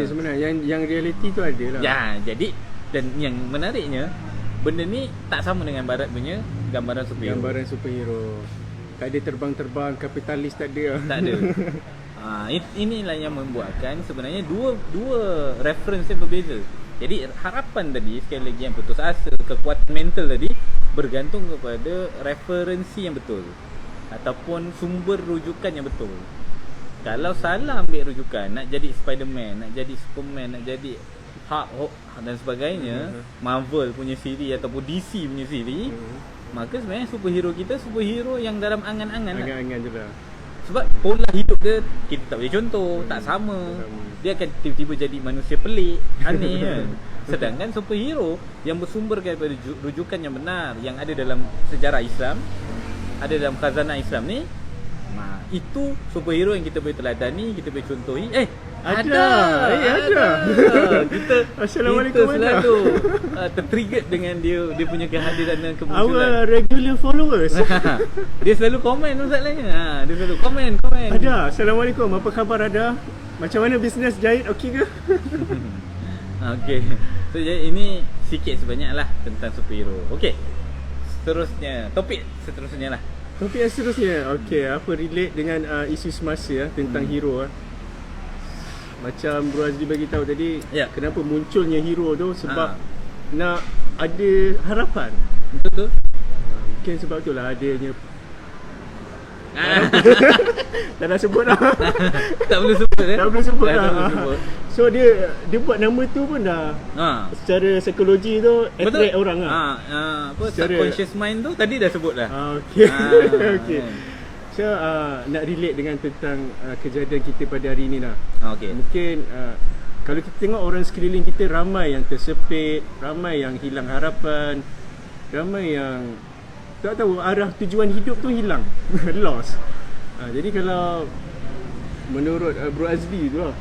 sebenarnya.
Yang realiti tu ada lah.
Ya, jadi dan yang menariknya, benda ni tak sama dengan barat punya gambaran superhero.
Gambaran superhero. Tak ada terbang-terbang kapitalis, tak ada.
Tak ada. Inilah yang membuatkan sebenarnya dua reference yang berbeza. Jadi harapan tadi, sekali lagi, yang putus asa, kekuatan mental tadi bergantung kepada referensi yang betul ataupun sumber rujukan yang betul. Kalau salah ambil rujukan, nak jadi Spiderman, nak jadi Superman, nak jadi Hulk dan sebagainya, Marvel punya siri ataupun DC punya siri, maka sebenarnya superhero kita superhero yang dalam angan-angan.
Angan-angan je lah.
Sebab pola hidup dia kita tak boleh contoh, tak sama. Dia akan tiba-tiba jadi manusia pelik, aneh kan. Sedangkan superhero yang bersumber daripada rujukan yang benar, yang ada dalam sejarah Islam, ada dalam khazanah Islam ni, itu superhero yang kita boleh teladani, kita boleh contohi. Ada. Kita
Assalamualaikum,
kita selalu tertrigger dengan dia punya kehadiran dan kemunculan.
Our regular followers.
Dia selalu komen masalahnya. Dia selalu komen.
Ada. Assalamualaikum, apa khabar ada? Macam mana bisnes Jahit, okey ke?
Okey. So jadi ini sikit sebanyaklah tentang superhero. Okey. Topik seterusnya lah.
Topik yang seterusnya. Okey, apa relate dengan isu semasa tentang hero. Macam Bro Azli bagi tahu tadi, kenapa munculnya hero tu sebab nak ada harapan.
Betul.
Mungkin sebab itulah adanya tak nak sebut lah.
Tak boleh sebut
Tak boleh sebut lah.
sebut.
So dia buat nama tu pun dah secara psikologi tu attract orang lah.
Subconscious mind tu tadi dah sebut dah.
Okey. Okey. So nak relate dengan tentang kejadian kita pada hari ni lah.
Okey.
Mungkin kalau kita tengok orang sekeliling kita, ramai yang tersepit, ramai yang hilang harapan, ramai yang tak tahu arah tujuan hidup tu hilang. Lost. Jadi kalau menurut Bro Azli tu lah,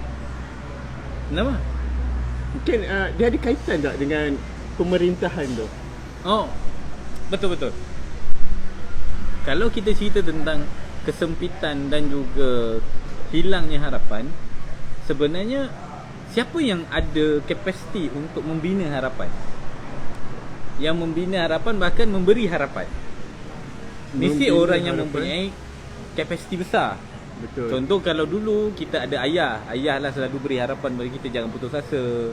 Kenapa?
mungkin dia ada kaitan tak dengan pemerintahan tu?
Oh, betul. Kalau kita cerita tentang kesempitan dan juga hilangnya harapan, sebenarnya siapa yang ada kapasiti untuk membina harapan? Yang membina harapan, bahkan memberi harapan, mesti orang yang mempunyai kapasiti besar.
Betul.
Contoh kalau dulu kita ada ayah lah selalu beri harapan bagi kita, jangan putus asa.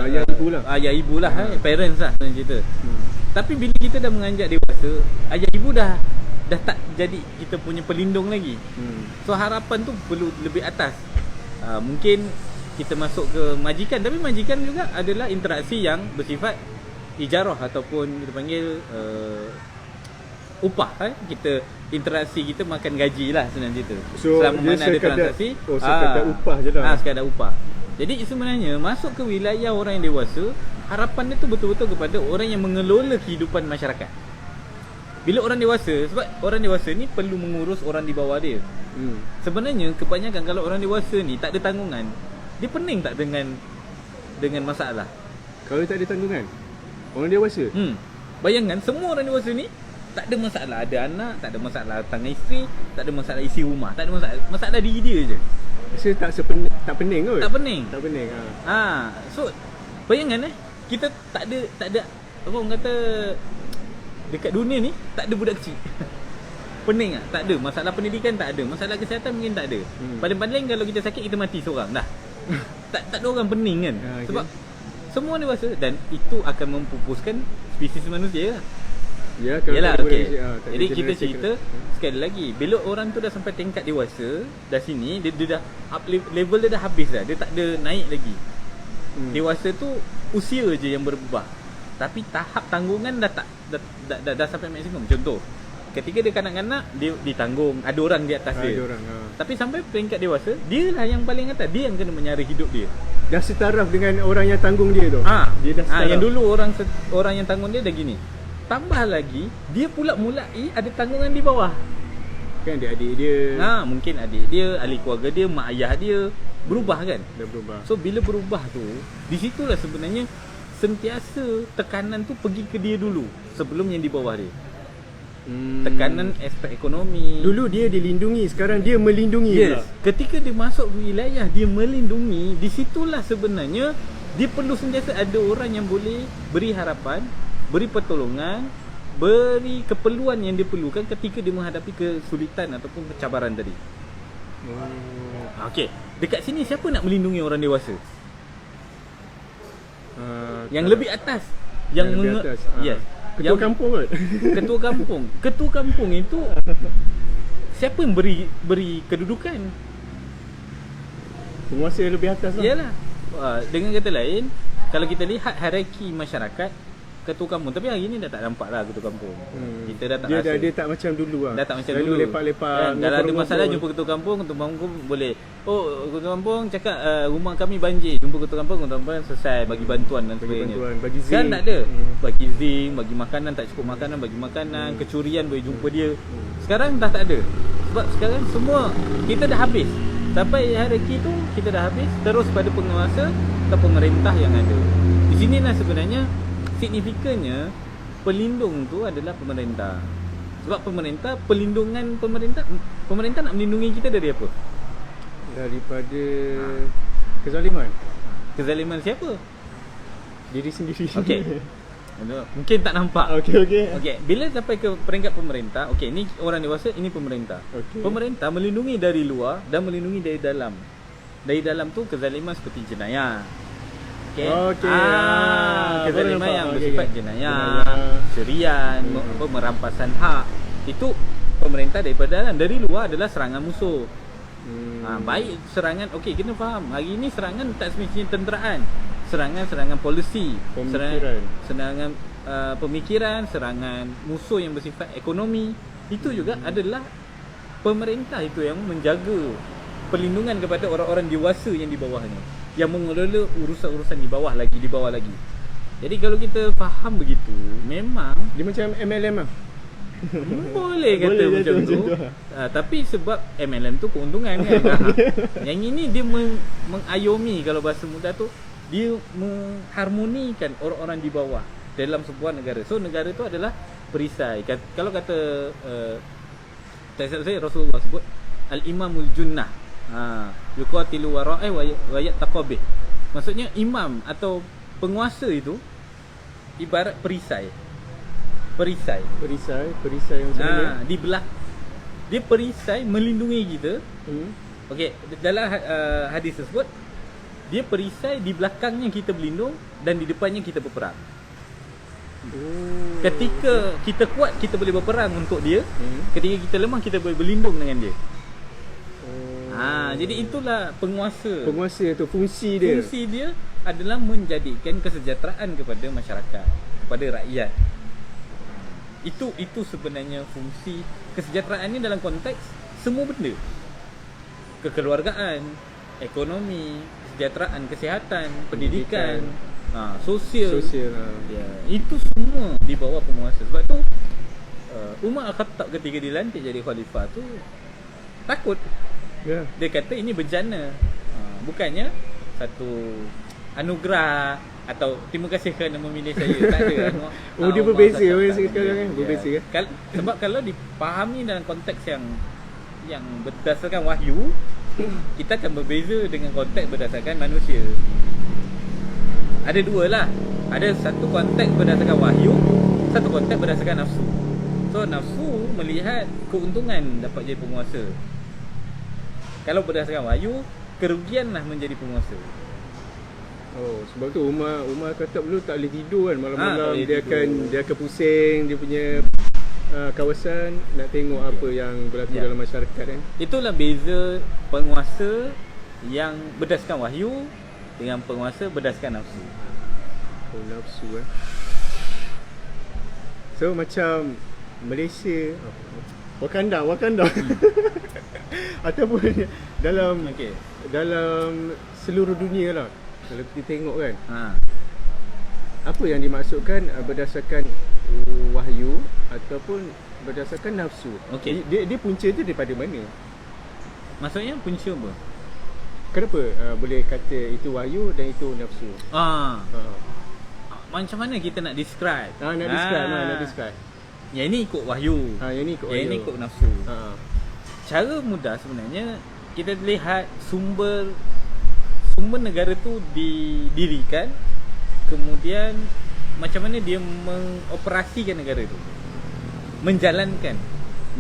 Ayah ibu lah.
Ayah ibu lah, parents lah sebenarnya cerita. Tapi bila kita dah menganjak dewasa, ayah ibu dah tak jadi kita punya pelindung lagi. So harapan tu perlu lebih atas. Mungkin kita masuk ke majikan, tapi majikan juga adalah interaksi yang bersifat ijarah ataupun kita panggil upah. Kita interaksi, kita makan gaji lah sebenarnya cerita.
So
selama mana ada transaksi,
sekadar upah je lah.
Sekadar upah. Jadi sebenarnya masuk ke wilayah orang yang dewasa, harapan dia tu betul-betul kepada orang yang mengelola kehidupan masyarakat. Bila orang dewasa, sebab orang dewasa ni perlu mengurus orang di bawah dia. Sebenarnya kebanyakan kalau orang dewasa ni tak ada tanggungan, dia pening tak dengan masalah.
Kalau tak ada tanggungan, orang dewasa,
bayangkan semua orang dewasa ni tak ada masalah. Ada anak, tak ada masalah tangga isteri, tak ada masalah isi rumah, tak ada masalah diri dia je.
Rasa tak pening kot.
Tak pening. So bayangkan kita tak ada apa orang kata, dekat dunia ni tak ada budak kecil. Pening tak ada. Masalah pendidikan tak ada. Masalah kesihatan mungkin tak ada. Paling-paling kalau kita sakit, kita mati seorang dah. tak ada orang pening kan. Sebab semua dewasa, dan itu akan mempupuskan spesies manusia lah.
Ya, kalau
yalah, okey. Jadi kita
generasi
cerita sekali lagi, bila orang tu dah sampai tingkat dewasa, dah sini dia dah up level dia dah habis dah. Dia tak ada naik lagi. Dewasa tu usia je yang berubah. Tapi tahap tanggungan dah sampai maksimum. Contoh, ketika dia kanak-kanak, dia ditanggung, ada orang di atas dia. Tapi sampai peringkat dewasa, dia lah yang paling atas. Dia yang kena menyara hidup dia.
Dah setaraf dengan orang yang tanggung dia tu. Dia dah setaraf.
Yang dulu orang yang tanggung dia dah gini. Tambah lagi, dia pula mulai ada tanggungan di bawah.
Kan adik-adik dia.
Mungkin adik dia, ahli keluarga dia, mak ayah dia berubah kan.
Dah berubah.
So bila berubah tu, di situlah sebenarnya sentiasa tekanan tu pergi ke dia dulu sebelum yang di bawah dia. Tekanan aspek ekonomi.
Dulu dia dilindungi, sekarang dia melindungi pula.
Ketika dia masuk wilayah dia melindungi, di situlah sebenarnya dia perlu sentiasa ada orang yang boleh beri harapan, beri pertolongan, beri keperluan yang dia perlukan ketika dia menghadapi kesulitan ataupun cabaran tadi. Okey, dekat sini siapa nak melindungi orang dewasa? Yang lebih atas, yang
lebih atas.
Yes.
Ketua
Yang
kampung kot.
Ketua kampung itu siapa yang beri kedudukan?
Penguasa yang lebih atas lah.
Yalah. Dengan kata lain, kalau kita lihat hierarki masyarakat, ketua kampung, tapi hari ni dah tak nampak lah ketua kampung. Kita dah tak rasa.
Dia tak macam dulu lah.
Dah tak macam
Lalu
dulu.
lepak-lepak.
Kan? Kalau ada masalah jumpa ketua kampung boleh. Oh, ketua kampung cakap rumah kami banjir. Jumpa ketua kampung selesai, bagi bantuan dan sebagainya.
Bagi zinc.
Sekarang tak ada. Bagi zinc, bagi makanan, tak cukup makanan, bagi makanan, kecurian boleh jumpa dia. Sekarang dah tak ada. Sebab sekarang semua kita dah habis. Sampai hierarki tu kita dah habis, terus pada penguasa atau pemerintah yang ada. Di sinilah sebenarnya signifikannya pelindung tu adalah pemerintah. Sebab pemerintah nak melindungi kita dari apa?
Daripada kezaliman.
Kezaliman siapa?
Diri sendiri.
Okey. Mungkin tak nampak. Okey, bila sampai ke peringkat pemerintah, okey, ni orang dewasa, ini pemerintah. Pemerintah melindungi dari luar dan melindungi dari dalam. Dari dalam tu kezaliman seperti jenayah. Kezaliman yang bersifat jenayah, curian, merampasan hak. Itu pemerintah daripada dalam. Dari luar adalah serangan musuh. Baik serangan, okey, kena faham. Hari ni serangan tak semestinya tenteraan. Serangan polisi, serangan pemikiran, serangan musuh yang bersifat ekonomi. Itu juga adalah pemerintah itu yang menjaga perlindungan kepada orang-orang dewasa yang di bawahnya, yang mengelola urusan-urusan di bawah lagi. Jadi kalau kita faham begitu, memang
dia macam MLM lah.
Boleh kata macam tu. Tapi sebab MLM tu keuntungan kan. Yang ini dia mengayomi, kalau bahasa mudah tu, dia mengharmonikan orang-orang di bawah dalam sebuah negara. So negara tu adalah perisai. Kalau kata saya Rasulullah sebut al-imamul junnah. Yuqatilu wara'i wa yattaqabih. Maksudnya imam atau penguasa itu ibarat perisai. Perisai macam mana? Di belah dia perisai melindungi kita. Okey, dalam hadis tersebut dia perisai, di belakangnya kita berlindung dan di depannya kita berperang. Ketika kita kuat, kita boleh berperang untuk dia. Ketika kita lemah, kita boleh berlindung dengan dia. Jadi itulah penguasa. Penguasa tu fungsi dia adalah menjadikan kesejahteraan kepada masyarakat, kepada rakyat. Itu sebenarnya fungsi kesejahteraan ni dalam konteks semua benda. Kekeluargaan, ekonomi, kesejahteraan, kesihatan, pendidikan, sosial. Ya, itu semua di bawah penguasa. Sebab tu Umar Al-Khattab ketika dilantik jadi khalifah tu takut. Dia kata ini bencana. Bukannya satu anugerah atau terima kasih kerana memilih saya. Tak ada.
Dia berbeza sekarang kan. Berbeza kan.
Sebab kalau dipahami dalam konteks yang berdasarkan wahyu, kita akan berbeza dengan konteks berdasarkan manusia. Ada dua lah. Ada satu konteks berdasarkan wahyu, satu konteks berdasarkan nafsu. So nafsu melihat keuntungan dapat jadi penguasa. Kalau berdasarkan wahyu, kerugianlah menjadi penguasa.
Sebab tu Umar kata dulu tak boleh tidur kan malam-malam. Dia akan pusing dia punya kawasan, nak tengok apa yang berlaku dalam masyarakat kan. Itulah
beza penguasa yang berdasarkan wahyu dengan penguasa berdasarkan nafsu.
Nafsu So macam Malaysia, Wakanda ataupun dalam seluruh dunia lah. Kalau kita tengok kan, apa yang dimaksudkan berdasarkan wahyu ataupun berdasarkan nafsu? Dia punca tu daripada mana?
Maksudnya punca apa?
Kenapa boleh kata itu wahyu dan itu nafsu?
Macam mana kita nak describe?
Nak describe.
Yang ini ikut wahyu. Yang ini ikut nafsu. Cara mudah sebenarnya kita lihat sumber negara tu didirikan, kemudian macam mana dia mengoperasikan negara tu. menjalankan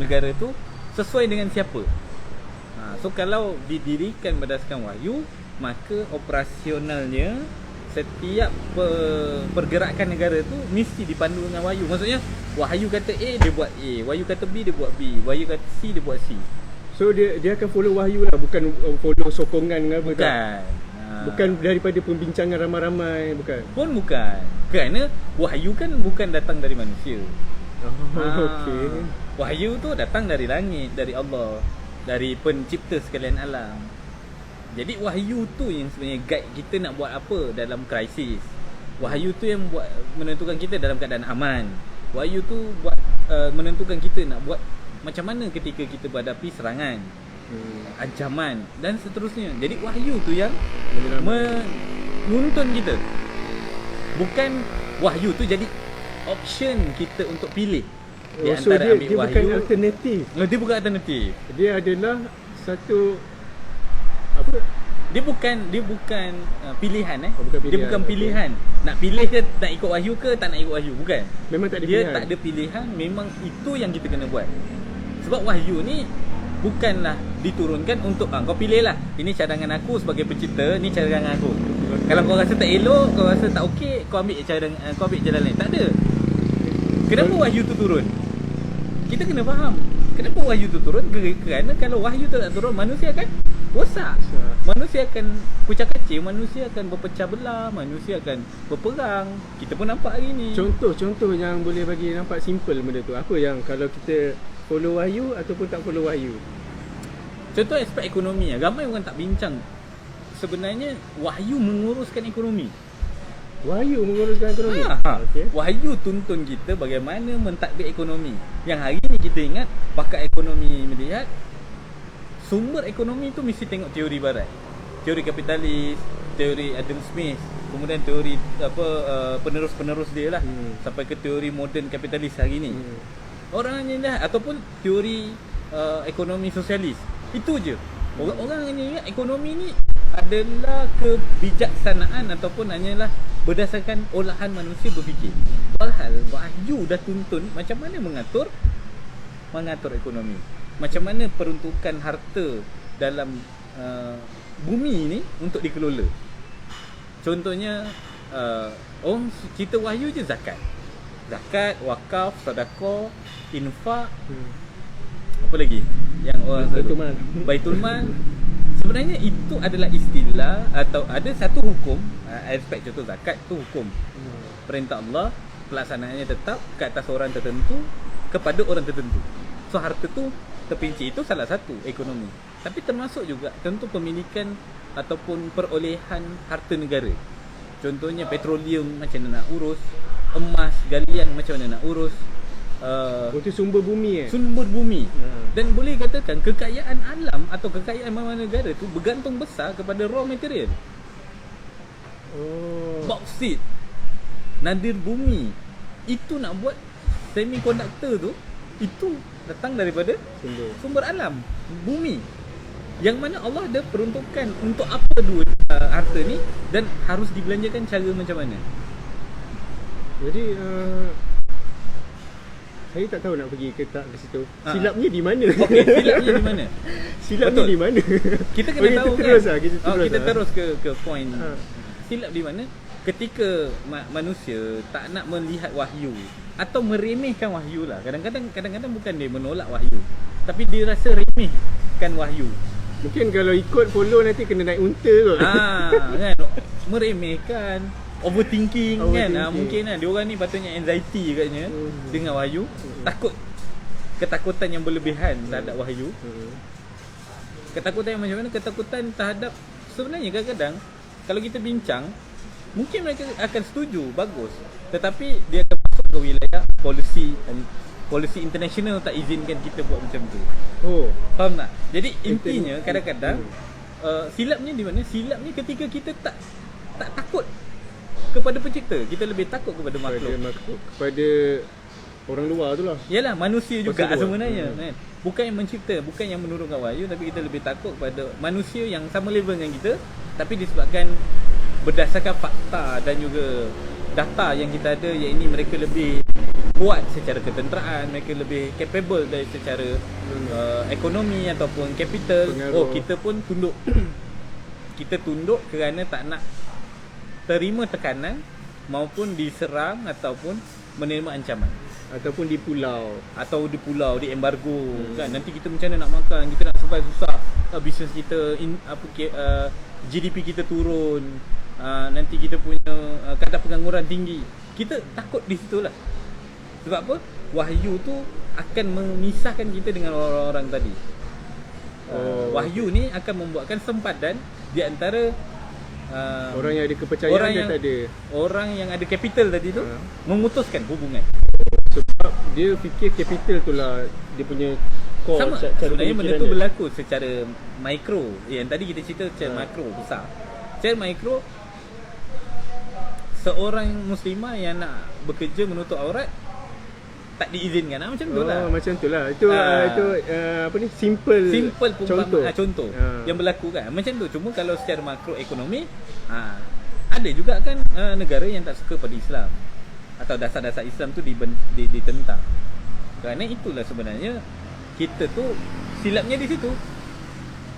negara tu sesuai dengan siapa. So kalau didirikan berdasarkan wahyu, maka operasionalnya setiap pergerakan negara tu mesti dipandu dengan wahyu. Maksudnya wahyu kata A, dia buat A, wahyu kata B, dia buat B, wahyu kata C, dia buat C.
So dia akan follow wahyu lah, bukan follow sokongan ke apa.
Bukan.
Bukan daripada pembincangan ramai-ramai, bukan.
Pun bukan. Kerana wahyu kan bukan datang dari manusia.
Okey.
Wahyu tu datang dari langit, dari Allah, dari pencipta sekalian alam. Jadi wahyu tu yang sebenarnya guide kita nak buat apa dalam krisis. Wahyu tu yang buat menentukan kita dalam keadaan aman. Wahyu tu buat menentukan kita nak buat macam mana ketika kita berhadapi serangan, ancaman dan seterusnya. Jadi wahyu tu yang menuntun kita. Bukan wahyu tu jadi option kita untuk pilih di antara
so dia
ambil wahyu.
Bukan alternatif.
Dia bukan alternatif.
Dia adalah satu apa?
Dia bukan pilihan
bukan pilihan.
Dia bukan pilihan. Nak pilih ke nak ikut wahyu ke tak nak ikut wahyu, bukan.
Memang tak ada
Dia
pilihan.
tak ada pilihan, memang itu yang kita kena buat. Sebab wahyu ni bukanlah diturunkan untuk kau pilih lah, ini cadangan aku sebagai pencipta, ni cadangan aku. Kalau kau rasa tak elok, kau rasa tak okey, kau ambil jalan lain. Tak ada. Kenapa wahyu tu turun? Kita kena faham kenapa wahyu tu turun. Kerana kalau wahyu tu tak turun, manusia akan rosak. Manusia akan pecah kacir, manusia akan berpecah belah, manusia akan berperang. Kita pun nampak hari ni.
Contoh yang boleh bagi nampak simple benda tu. Apa yang kalau kita follow wahyu ataupun tak follow wahyu?
Contoh aspek ekonomi. Ramai orang tak bincang. Sebenarnya wahyu menguruskan ekonomi.
Wahyu menguruskan ekonomi?
Okay. Wahyu tuntun kita bagaimana mentadbir ekonomi. Yang hari ni kita ingat pakar ekonomi melihat sumber ekonomi tu mesti tengok teori barat. Teori kapitalis, teori Adam Smith, kemudian teori penerus-penerus dia lah, sampai ke teori moden kapitalis hari ni. Orang ni lah, ataupun teori ekonomi sosialis. Itu je. Orang hanya ingat ekonomi ni adalah kebijaksanaan ataupun hanyalah berdasarkan olahan manusia berfikir. Walhal wahyu dah tuntun macam mana mengatur ekonomi. Macam mana peruntukan harta dalam bumi ni untuk dikelola. Contohnya orang cerita wahyu je zakat. Zakat, wakaf, sedekah, infak, apa lagi yang orang Baitul Mal. Sebenarnya itu adalah istilah atau ada satu hukum. Aspek contoh zakat tu hukum. Perintah Allah, pelaksanaannya tetap ke atas orang tertentu kepada orang tertentu. So harta tu terpinci, itu salah satu ekonomi. Tapi termasuk juga tentu pemilikan ataupun perolehan harta negara. Contohnya petroleum macam mana nak urus, emas, galian macam mana nak urus.
Itu sumber bumi
Sumber bumi. Dan boleh katakan kekayaan alam atau kekayaan mana-mana negara tu bergantung besar kepada raw material. Bauksit, nadir bumi. Itu nak buat semiconductor tu, itu datang daripada sumber alam, bumi. Yang mana Allah dah peruntukkan untuk apa duit harta ni dan harus dibelanjakan cara macam mana.
Jadi saya tak tahu nak pergi ke tak ke situ. Silapnya di mana?
Okey, silapnya di mana?
Silapnya di mana?
Kita kena tahu kan. Kita terus ke point. Silap di mana? Ketika manusia tak nak melihat wahyu atau meremehkan wahyu lah. Kadang-kadang bukan dia menolak wahyu, tapi dia rasa remehkan wahyu.
Mungkin kalau ikut follow nanti kena naik unta kot.
Kan, meremehkan, overthinking kan. Mungkin kan dia orang ni patutnya anxiety katnya dengan wahyu, takut, ketakutan yang berlebihan terhadap wahyu. Ketakutan yang macam mana? Ketakutan terhadap, sebenarnya kadang-kadang kalau kita bincang, mungkin mereka akan setuju, bagus, tetapi dia akan masuk ke wilayah polisi international tak izinkan kita buat macam tu. Faham tak? Jadi intinya kadang-kadang silapnya di mana? Silapnya ketika kita tak takut kepada pencipta, kita lebih takut kepada makhluk,
kepada orang luar tu lah.
Yalah, manusia juga sebenarnya kan. Bukan yang mencipta, bukan yang menurunkan wahyu, tapi kita lebih takut kepada manusia yang sama level dengan kita, tapi disebabkan berdasarkan fakta dan juga data yang kita ada, yang ini mereka lebih kuat secara ketenteraan, mereka lebih capable dari secara ekonomi ataupun capital.
Pengaruh.
Kita pun tunduk. Kita tunduk kerana tak nak terima tekanan maupun diserang ataupun menerima ancaman.
Ataupun di pulau.
Atau di pulau, di embargo kan. Nanti kita macam mana nak makan, kita nak survive susah. Bisnes kita GDP kita turun. Nanti kita punya kadar pengangguran tinggi. Kita takut di situlah. Sebab apa? Wahyu tu akan memisahkan kita dengan orang-orang tadi. Wahyu ni akan membuatkan sempadan di antara
orang yang ada kepercayaan dia tak ada.
Orang yang ada capital tadi tu memutuskan hubungan.
Sebab dia fikir capital tu lah dia punya core.
Sama. Sebenarnya benda tu berlaku secara mikro. Yang tadi kita cerita secara makro besar. Secara mikro, seorang muslimah yang nak bekerja menutup aurat tak diizinkan macam tu lah.
Macam tu lah. Itu apa ni, simple
contoh yang berlaku kan. Macam tu. Cuma kalau secara makroekonomi, ada juga kan negara yang tak suka pada Islam atau dasar-dasar Islam tu ditentang. Kerana itulah sebenarnya kita tu silapnya di situ.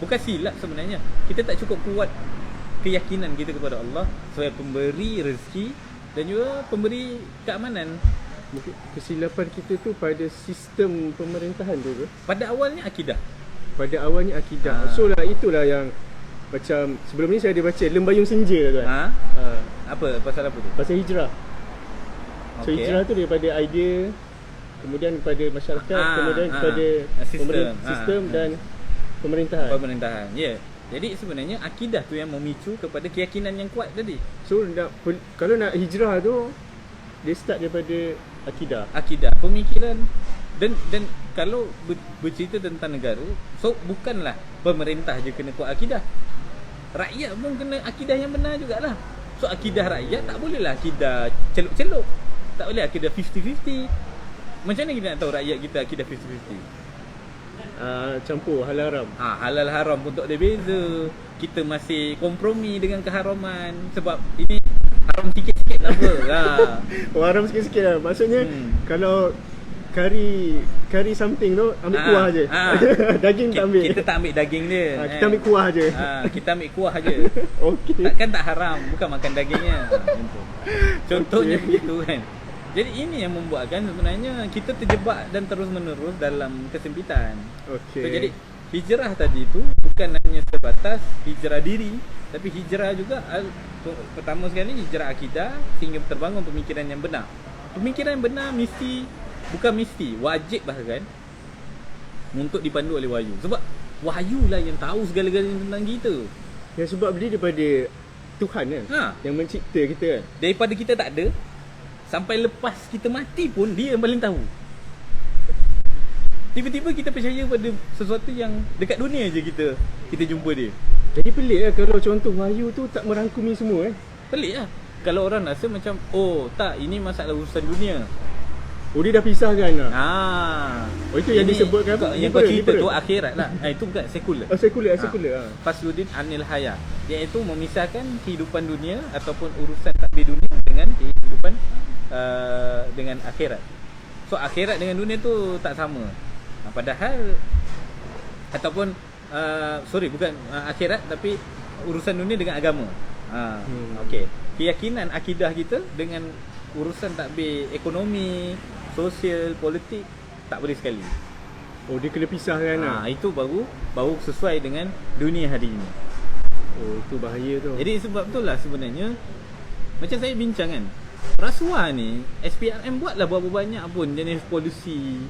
Bukan silap sebenarnya. Kita tak cukup kuat keyakinan kita kepada Allah sebagai pemberi rezeki dan juga pemberi keamanan.
Kesilapan kita tu pada sistem pemerintahan tu ke?
Pada awalnya akidah. So lah, itulah yang macam sebelum ni saya ada baca Lembayung Senja tu kan. Apa? Pasal apa tu?
Pasal hijrah. So hijrah tu daripada idea, kemudian kepada masyarakat, kemudian kepada sistem dan pemerintahan. Ya. Jadi sebenarnya akidah tu yang memicu kepada keyakinan yang kuat tadi. So kalau nak hijrah tu dia start daripada
akidah, pemikiran dan kalau bercerita tentang negara, so bukanlah pemerintah je kena kuat akidah. Rakyat pun kena akidah yang benar jugalah. So akidah rakyat tak bolehlah akidah celup-celup. Tak boleh akidah 50-50. Macam mana kita nak tahu rakyat kita akidah 50-50?
Campur halal haram.
Halal haram pun tak ada beza. Kita masih kompromi dengan keharaman. Sebab ini haram sikit-sikit tak apa.
Haram sikit-sikit lah. Maksudnya kalau kari something tu ambil kuah je. Daging tak ambil.
Kita tak ambil daging dia.
Kita ambil kuah je.
Kita ambil kuah je.
Okey.
Takkan tak haram, bukan makan dagingnya. Contohnya begitu kan. Jadi ini yang membuatkan sebenarnya kita terjebak dan terus menerus dalam kesempitan.
Okey.
So, jadi hijrah tadi tu bukan hanya sebatas hijrah diri, tapi hijrah juga pertama sekali hijrah akidah sehingga terbangun pemikiran yang benar. Pemikiran yang benar wajib bahkan untuk dipandu oleh wahyu. Sebab wahyu lah yang tahu segala-galanya tentang kita.
Ya, sebab dia daripada Tuhan kan yang mencipta kita kan.
Daripada kita tak ada sampai lepas kita mati pun dia yang paling tahu. Tiba-tiba kita percaya pada sesuatu yang dekat dunia je kita jumpa dia.
Jadi pelik lah kalau contoh wahyu tu tak merangkumi semua
Pelik lah. Kalau orang rasa macam tak, ini masalah urusan dunia.
Dia dah pisahkan lah. Itu yang disebutkan
yang kau cerita tu akhirat lah. Itu bukan sekular.
Sekular.
Fasludin anil haya, iaitu memisahkan kehidupan dunia ataupun urusan takdir dunia dengan kehidupan dengan akhirat. So akhirat dengan dunia tu tak sama. Padahal ataupun bukan akhirat tapi urusan dunia dengan agama. Okey. Keyakinan akidah kita dengan urusan takbir ekonomi, sosial, politik tak boleh sekali.
Dia kena pisahkan lah.
Itu baru sesuai dengan dunia hari ini.
Itu bahaya tu.
Jadi sebab itulah sebenarnya macam saya bincang kan, rasuah ni SPRM buatlah berapa banyak pun jenis polisi,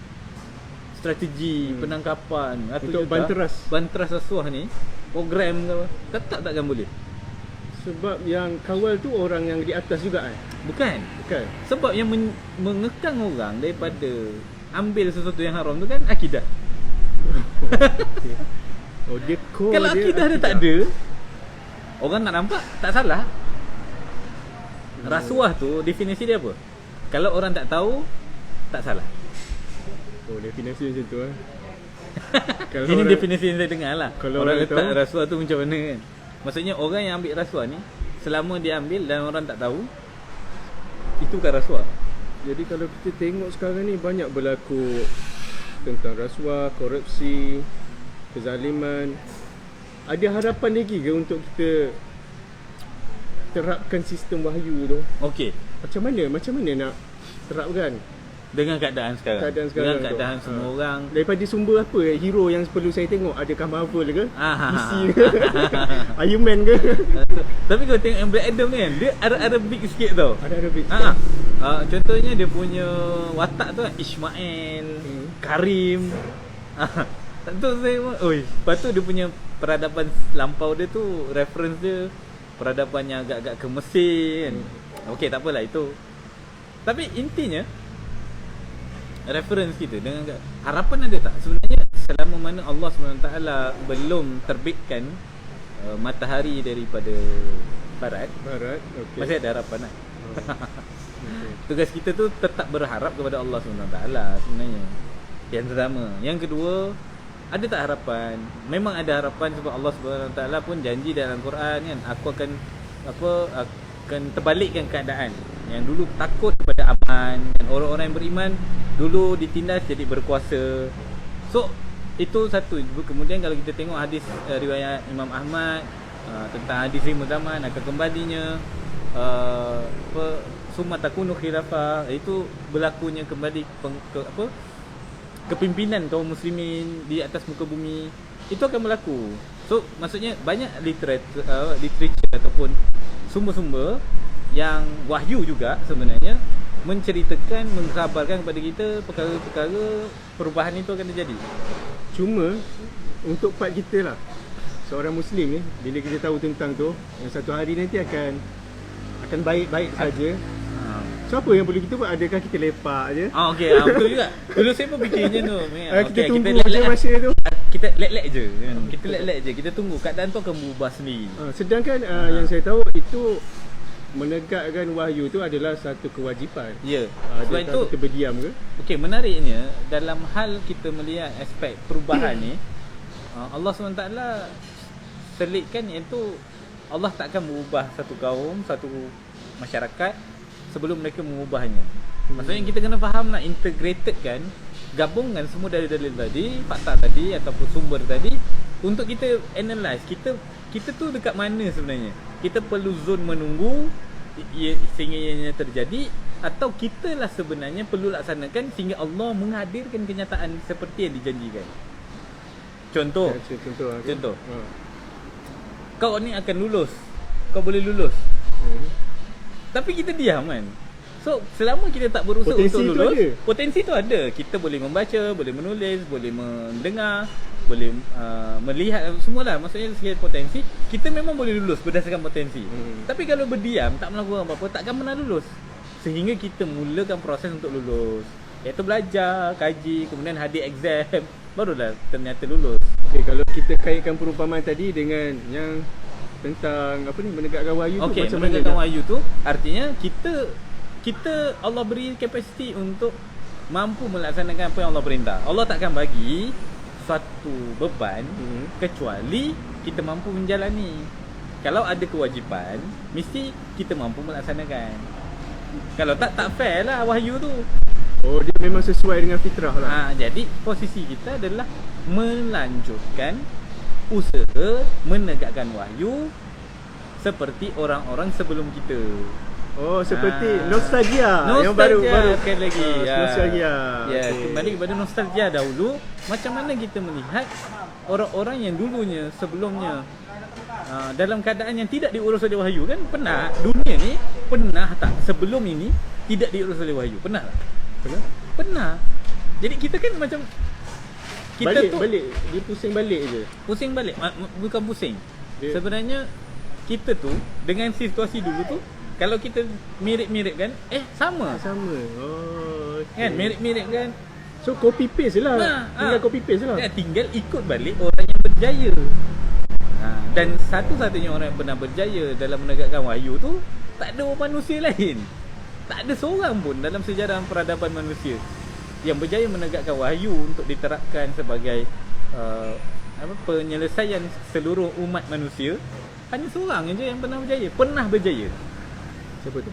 strategi penangkapan atau
untuk
banteras rasuah ni, program ke takkan boleh.
Sebab yang kawal tu orang yang di atas juga
Bukan. Sebab yang mengekang orang daripada ambil sesuatu yang haram tu kan akidah.
Dia core.
Kalau akidah dia tak ada, orang nak nampak tak salah. Rasuah tu definisi dia apa? Kalau orang tak tahu, tak salah.
Definisi macam tu
Ini definisi yang saya dengar lah.
Kalau
orang letak
tahu,
rasuah tu macam mana kan. Maksudnya orang yang ambil rasuah ni, selama dia ambil dan orang tak tahu, itu bukan rasuah.
Jadi kalau kita tengok sekarang ni banyak berlaku tentang rasuah, korupsi, kezaliman. Ada harapan lagi ke untuk kita terapkan sistem wahyu tu?
Okey,
Macam mana nak terapkan?
dengan keadaan sekarang. Dengan keadaan
tu.
semua orang.
Daripada sumber apa hero yang perlu saya tengok? Adakah Marvel ke? DC
Ah.
ke? Iron Man ke?
Tapi kalau tengok yang Black Adam ni kan, dia Arab-Arabik sikit tau.
Ada Arabic.
Contohnya dia punya watak tu kan, Ismail, Karim. Tu saya oi, lepas tu dia punya peradaban lampau dia tu, reference dia peradabannya agak-agak ke Mesir kan. Okey, tak apalah itu. Tapi intinya reference kita dengan harapan ada tak sebenarnya selama mana Allah SWT belum terbitkan matahari daripada barat,
okey.
masih ada harapan lah.
Okay.
Tugas kita tu tetap berharap kepada Allah SWT sebenarnya. Yang pertama. Yang kedua, ada tak harapan? Memang ada harapan sebab Allah SWT pun janji dalam Quran kan, aku akan terbalikkan keadaan. Yang dulu takut kepada aman, dan orang-orang yang beriman dulu ditindas jadi berkuasa. So itu satu. Kemudian kalau kita tengok hadis riwayat Imam Ahmad tentang hadis lima zaman akan kembalinya summa takunu khilafah, itu berlakunya kembali kepimpinan kaum muslimin di atas muka bumi, itu akan berlaku. So maksudnya banyak literature ataupun sumber-sumber yang wahyu juga sebenarnya menceritakan, mengkhabarkan kepada kita perkara-perkara perubahan itu akan terjadi.
Cuma untuk part kita lah, seorang Muslim ni, bila kita tahu tentang tu, yang satu hari nanti akan baik-baik saja. So apa yang perlu kita buat? Adakah kita lepak je?
Okey, betul juga. Dulu saya pun fikirnya tu.
Kita tunggu je masa tu.
Kita let je kan. Kita let je. Kita tunggu keadaan tu akan berubah sendiri.
Sedangkan yang saya tahu itu menegakkan wahyu tu adalah satu kewajipan.
Ya.
Sebab itu kita berdiam ke?
Okey, menariknya dalam hal kita melihat aspek perubahan ni, Allah SWT selitkan, iaitu Allah tak akan mengubah satu kaum, satu masyarakat sebelum mereka mengubahnya. Maksudnya kita kena faham nak integrated kan, gabungkan semua dalil-dalil tadi, fakta tadi ataupun sumber tadi untuk kita analyse kita tu dekat mana sebenarnya. Kita perlu zone menunggu sehingga ianya terjadi, atau kita lah sebenarnya perlu laksanakan sehingga Allah menghadirkan kenyataan seperti yang dijanjikan. Contoh. Kau ni akan lulus. Kau boleh lulus. Tapi kita diam kan. So selama kita tak berusaha
potensi
untuk lulus,
tu
potensi tu ada. Kita boleh membaca, boleh menulis, boleh mendengar, boleh melihat, semualah. Maksudnya segala potensi, kita memang boleh lulus berdasarkan potensi. Tapi kalau berdiam, tak melakukan apa-apa, takkan pernah lulus. Sehingga kita mulakan proses untuk lulus, iaitu belajar, kaji, kemudian hadir exam, barulah ternyata lulus.
Okay, kalau kita kaitkan perumpamaan tadi dengan yang tentang menegakkan wahyu tu, macam mana?
Menegakkan wahyu tu artinya kita Allah beri kapasiti untuk mampu melaksanakan apa yang Allah perintah. Allah takkan bagi satu beban kecuali kita mampu menjalani. Kalau ada kewajipan, mesti kita mampu melaksanakan. Kalau tak fair lah wahyu tu.
Oh, dia memang sesuai dengan fitrah lah.
Jadi posisi kita adalah melanjutkan usaha menegakkan wahyu seperti orang-orang sebelum kita.
Oh, seperti nostalgia yang baru
sekali lagi.
Nostalgia.
Ya, kembali kepada nostalgia dahulu. Macam mana kita melihat orang-orang yang dulunya sebelumnya dalam keadaan yang tidak diurus oleh wahyu kan? Pernah dunia ni pernah tak sebelum ini tidak diurus oleh wahyu? Pernah tak? Pernah. Jadi kita kan macam kita
balik dia pusing balik je.
Pusing balik, bukan pusing. Sebenarnya kita tu dengan situasi dulu tu, kalau kita mirip-mirip kan, sama. Oh, okay. Kan mirip-mirip kan.
So copy paste lah. Tinggal copy paste lah.
Tinggal ikut balik orang yang berjaya. Dan satu-satunya orang yang pernah berjaya dalam menegakkan wahyu tu, tak ada manusia lain. Tak ada seorang pun dalam sejarah peradaban manusia yang berjaya menegakkan wahyu untuk diterapkan sebagai penyelesaian seluruh umat manusia. Hanya seorang je yang pernah berjaya. Siapa tu?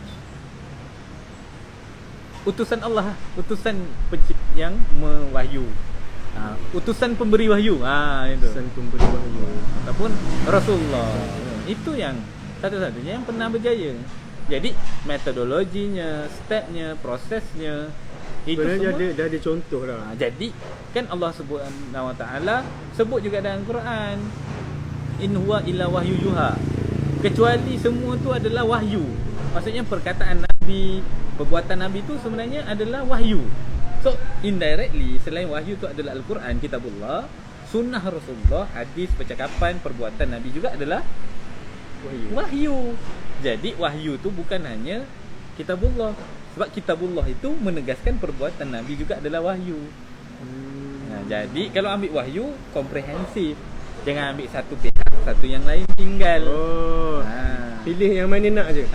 utusan Allah, utusan yang mewahyu. Utusan pemberi wahyu. Itu.
Utusan pemberi wahyu.
Ataupun Rasulullah. Itu yang satu-satunya yang pernah berjaya. Jadi metodologinya, stepnya, prosesnya itu
sebenarnya
semua
dah ada contoh lah.
Jadi kan Allah Subhanahu Wa Taala sebut juga dalam Quran, in huwa illa wahyu yuha. Kecuali semua tu adalah wahyu. Maksudnya perkataan Nabi, perbuatan Nabi tu sebenarnya adalah wahyu. So indirectly selain wahyu tu adalah Al-Quran, kitabullah, sunnah Rasulullah, hadis, percakapan, perbuatan Nabi juga adalah wahyu. Jadi wahyu tu bukan hanya kitabullah. Sebab kitabullah itu menegaskan perbuatan Nabi juga adalah wahyu. Jadi kalau ambil wahyu komprehensif. Jangan ambil satu pihak, satu yang lain tinggal. Pilih
yang mana nak je.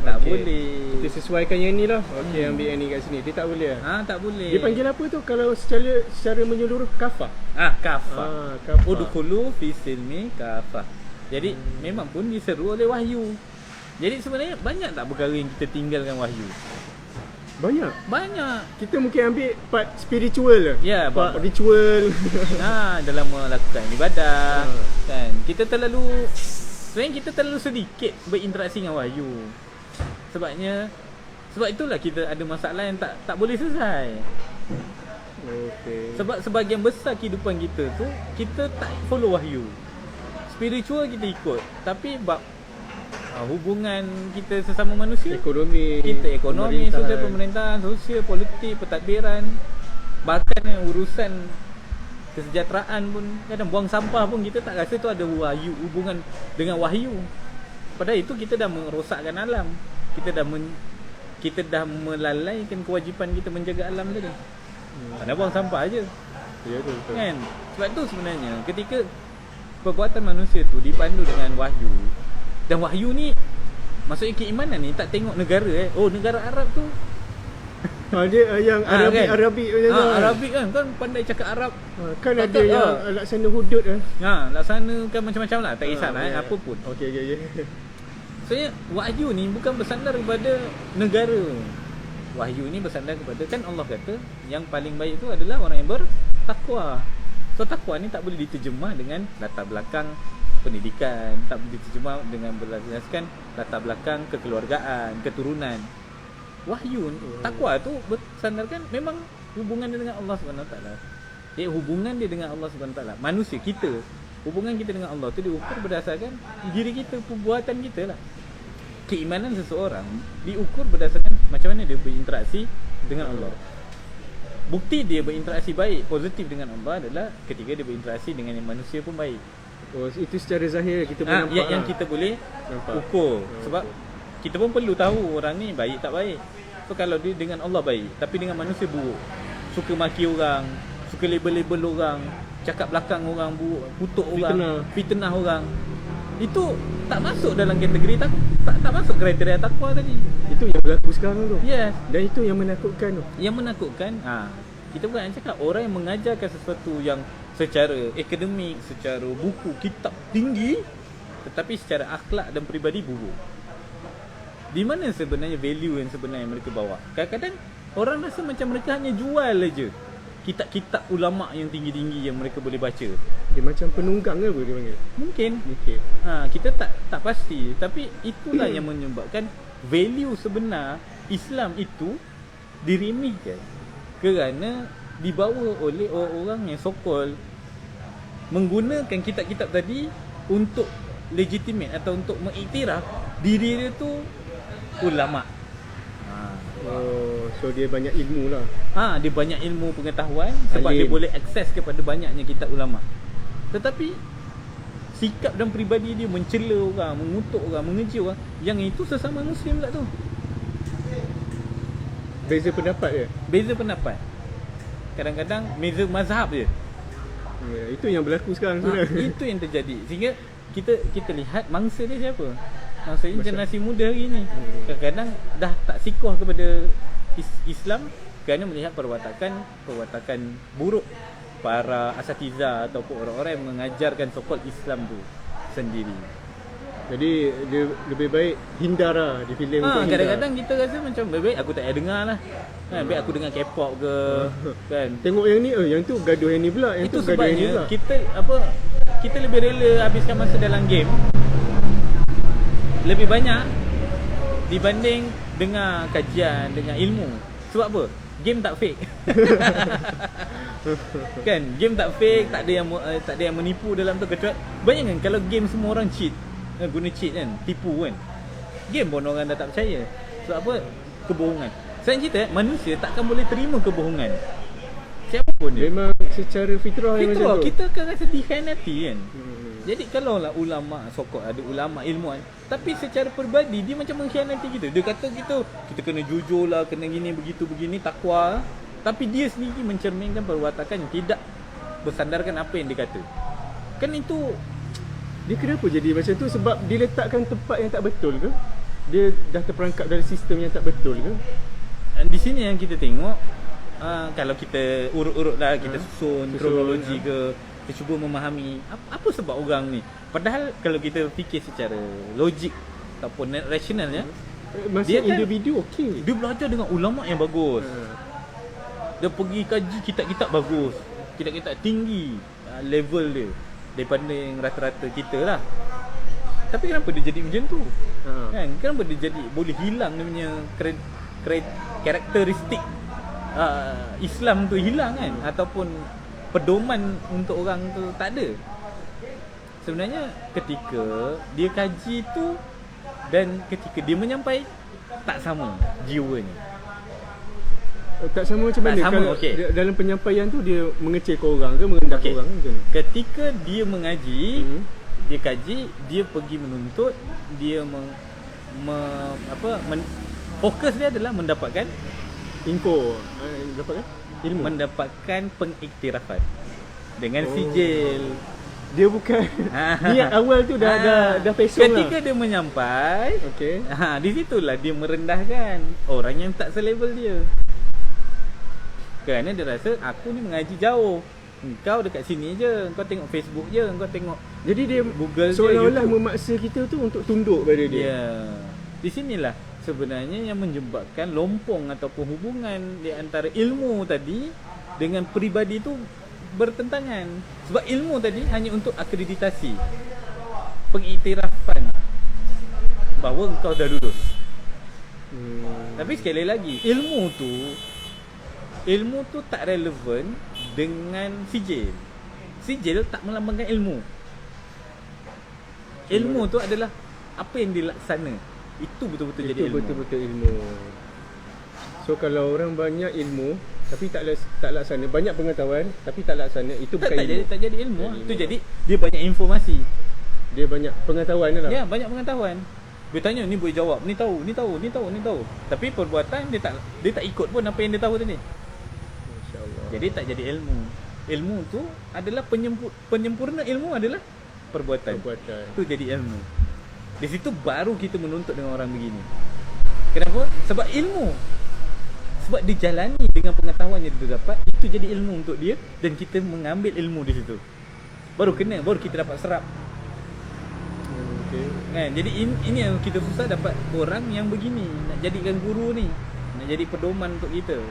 Tak boleh.
Kita sesuaikan yang ni lah. Okey, ambil yang ni kat sini. Dia tak boleh
tak boleh.
Dia panggil apa tu kalau secara menyeluruh? Kafah.
Kafah. Udkhulu fi silmi kafah. Jadi memang pun diseru oleh wahyu. Jadi sebenarnya banyak tak perkara yang kita tinggalkan wahyu? Banyak.
Kita mungkin ambil part spiritual lah.
Ya,
part ritual.
Dalam melakukan ibadah. Kan. Sebenarnya kita terlalu sedikit berinteraksi dengan wahyu. Sebab itulah kita ada masalah yang tak boleh selesai. Sebab sebahagian besar kehidupan kita tu kita tak follow wahyu. Spiritual kita ikut, tapi bab hubungan kita sesama manusia, ekonomi, sosial, pemerintahan, sosial, politik, pentadbiran, bahkan urusan kesejahteraan pun, kadang buang sampah pun kita tak rasa tu ada hubungan dengan wahyu. Padahal itu kita dah merosakkan alam. Kita dah melalaikan kewajipan kita menjaga alam tadi. Padahal buang sampah aje.
Ya, betul.
Kan? Sebab tu sebenarnya ketika perbuatan manusia tu dipandu dengan wahyu. Dan wahyu ni maksudnya keimanan ni tak tengok negara negara Arab tu.
Dia yang Arabik macam tu.
Arabik kan pandai cakap Arab.
Kan ada yang laksana hudud
laksanakan macam-macam lah, tak kisahlah apa pun.
Okey.
Maksudnya wahyu ni bukan bersandar kepada negara. Wahyu ni bersandar kepada, kan Allah kata yang paling baik tu adalah orang yang bertakwa. So takwa ni tak boleh diterjemah dengan latar belakang pendidikan, tak boleh diterjemah dengan berlandaskan latar belakang kekeluargaan, keturunan. Wahyu, takwa tu bersandarkan memang hubungan dia dengan Allah SWT. Hubungan dia dengan Allah SWT. Manusia kita, hubungan kita dengan Allah tu diukur berdasarkan diri kita, perbuatan kita lah. Keimanan seseorang diukur berdasarkan macam mana dia berinteraksi dengan Allah. Bukti dia berinteraksi baik, positif dengan Allah adalah ketika dia berinteraksi dengan yang manusia pun baik.
Itu secara zahir kita boleh nampak
yang kita boleh ukur. Sebab kita pun perlu tahu orang ni baik tak baik. So kalau dia dengan Allah baik, tapi dengan manusia buruk, suka maki orang, suka label-label orang, cakap belakang orang buruk, kutuk orang, fitnah orang, itu tak masuk dalam kategori tak masuk kriteria takwa tadi.
Itu yang berlaku sekarang tu.
Yes.
Dan itu yang menakutkan tu.
Yang menakutkan, kita bukan cakap orang yang mengajarkan sesuatu yang secara akademik, secara buku, kitab tinggi, tetapi secara akhlak dan peribadi buruk. Di mana sebenarnya value yang sebenarnya mereka bawa? Kadang-kadang orang rasa macam mereka hanya jual aja kitab-kitab ulama' yang tinggi-tinggi yang mereka boleh baca.
Dia macam penunggang ke apa dia panggil?
Mungkin. Kita tak pasti, tapi itulah yang menyebabkan value sebenar Islam itu diremehkan kerana dibawa oleh orang-orang yang so-called menggunakan kitab-kitab tadi untuk legitimate atau untuk mengiktiraf diri dia tu ulama'.
So dia banyak ilmu lah.
Dia banyak ilmu pengetahuan sebab dia boleh akses kepada banyaknya kitab ulama'. Tetapi sikap dan peribadi dia mencela orang, mengutuk orang, mengeji orang, yang itu sesama Muslim pula tu.
Beza pendapat je.
Beza pendapat. Kadang-kadang beza mazhab je.
Itu yang berlaku sekarang sebenarnya.
Itu yang terjadi. Sehingga kita lihat mangsa dia siapa? Mangsa ini generasi muda hari ni. Kadang-kadang dah tak sikoh kepada Islam kerana melihat perwatakan buruk para asatiza ataupun orang-orang yang mengajarkan so-called Islam tu sendiri.
Jadi dia lebih baik hindar lah di filem untuk hindar.
Kadang-kadang kita rasa macam baik aku tak payah dengar lah. Kan baik aku dengar K-pop ke kan.
Tengok yang ni, yang tu gaduh yang ni pula, yang
Itu
tu gaduh yang ni
sebabnya
pula.
kita lebih rela habiskan masa dalam game lebih banyak dibanding dengar kajian, dengar ilmu. Sebab apa? Game tak fake. Kan, game tak fake, tak ada yang menipu dalam tu. Kecuali bayangkan kalau game semua orang cheat, guna cheat kan, tipu kan. Game pun orang dah tak percaya. Sebab apa? Kebohongan. Saya cerita, manusia takkan boleh terima kebohongan. Siapa pun dia.
Memang secara fitrah yang macam tu.
Kita akan rasa dikhianati kan. Jadi kalau lah ulama, sokok ada ulama ilmuwan, tapi secara peribadi dia macam mengkhianati kita. Dia kata kita kena jujur lah, kena gini, begitu, begini, takwa. Tapi dia sendiri mencerminkan perwatakan yang tidak bersandarkan apa yang dia kata. Kan itu,
dia kenapa jadi macam tu? Sebab dia letakkan tempat yang tak betul ke? Dia dah terperangkap dalam sistem yang tak betul ke?
di sini yang kita tengok, kalau kita urut-urut lah, kita susun kronologi ke, kita cuba memahami apa sebab orang ni. Padahal kalau kita fikir secara logik ataupun rasionalnya,
dia individu kan, okey.
Dia belajar dengan ulama yang bagus. Dia pergi kaji kitab-kitab bagus, kitab-kitab tinggi level dia daripada yang rata-rata kita lah. Tapi kenapa dia jadi macam tu? Kan? Kenapa dia jadi boleh hilang dia punya karakteristik Islam tu hilang kan? Ataupun pedoman untuk orang tu tak ada. Sebenarnya ketika dia kaji tu dan ketika dia menyampai tak sama jiwanya.
Tak sama macam mana?
Sama,
kalau
okay.
Dalam penyampaian tu dia mengecilkan orang ke merendahkan orang macam mana?
Ketika dia mengaji, dia kaji, dia pergi menuntut, dia fokus dia adalah mendapatkan
info, dapatkan ilmu,
mendapatkan pengiktirafan dengan sijil.
Dia bukan niat awal tu dah pesong lah.
Ketika dia menyampai,
okey.
Di situlah dia merendahkan orang yang tak selevel dia. Kerana dia rasa aku ni mengaji jauh. Kau dekat sini je, kau tengok Facebook je, kau tengok.
Jadi dia
Google
seolah-olah memaksa kita tu untuk tunduk pada dia.
Ya. Di sinilah sebenarnya yang menyebabkan lompong ataupun hubungan di antara ilmu tadi dengan peribadi tu bertentangan. Sebab ilmu tadi hanya untuk akreditasi, pengiktirafan bahawa engkau dah lulus. Tapi sekali lagi, ilmu tu tak relevan dengan sijil. Sijil tak melambangkan ilmu. Ilmu tu adalah apa yang dilaksana. Itu betul-betul jadi ilmu. Itu
betul-betul ilmu. So kalau orang banyak ilmu tapi tak laksana, banyak pengetahuan tapi tak laksana, itu bukan ilmu.
Tak jadi ilmu. Itu jadi dia banyak informasi.
Dia banyak pengetahuan lah.
Ya, banyak pengetahuan. Dia tanya ni boleh jawab, ni tahu. Tapi perbuatan dia tak ikut pun apa yang dia tahu tadi. Masya-Allah. Jadi tak jadi ilmu. Ilmu tu adalah penyempurna ilmu adalah perbuatan. Itu jadi ilmu. Di situ baru kita menuntut dengan orang begini. Kenapa? Sebab ilmu. Sebab dijalani dengan pengetahuan yang dia dapat, itu jadi ilmu untuk dia dan kita mengambil ilmu di situ. Baru kita dapat serap. Kan? Jadi ini yang kita susah dapat orang yang begini, nak jadikan guru ni, nak jadi pedoman untuk kita.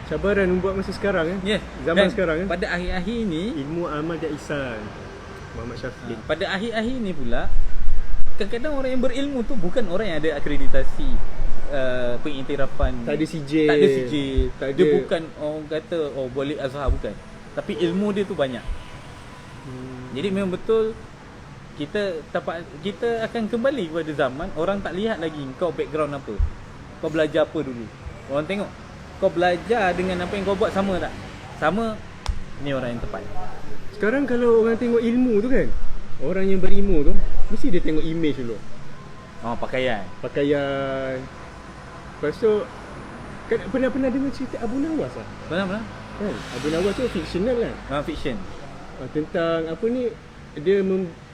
Cabaran buat masa sekarang
Yes.
Zaman
Dan
sekarang
pada akhir-akhir ni
ilmu Ahmad Ihsan, Muhammad Syafiq.
Pada akhir-akhir ni pula kadang-kadang orang yang berilmu tu bukan orang yang ada akreditasi pengiktirafan.
Tak ada sijil.
Dia bukan orang kata boleh Azhar, bukan. Tapi ilmu dia tu banyak. Jadi memang betul kita akan kembali kepada zaman orang tak lihat lagi kau background apa, kau belajar apa dulu. Orang tengok kau belajar dengan apa yang kau buat sama tak? Sama, ni orang yang tepat.
Sekarang kalau orang tengok ilmu tu kan, orang yang berilmu tu mesti dia tengok image dulu.
Pakaian.
Lepas tu kan pernah dengar cerita Abu Nawas lah?
Pernah?
Kan? Abu Nawas tu fictional kan?
Fiction.
Tentang apa ni, dia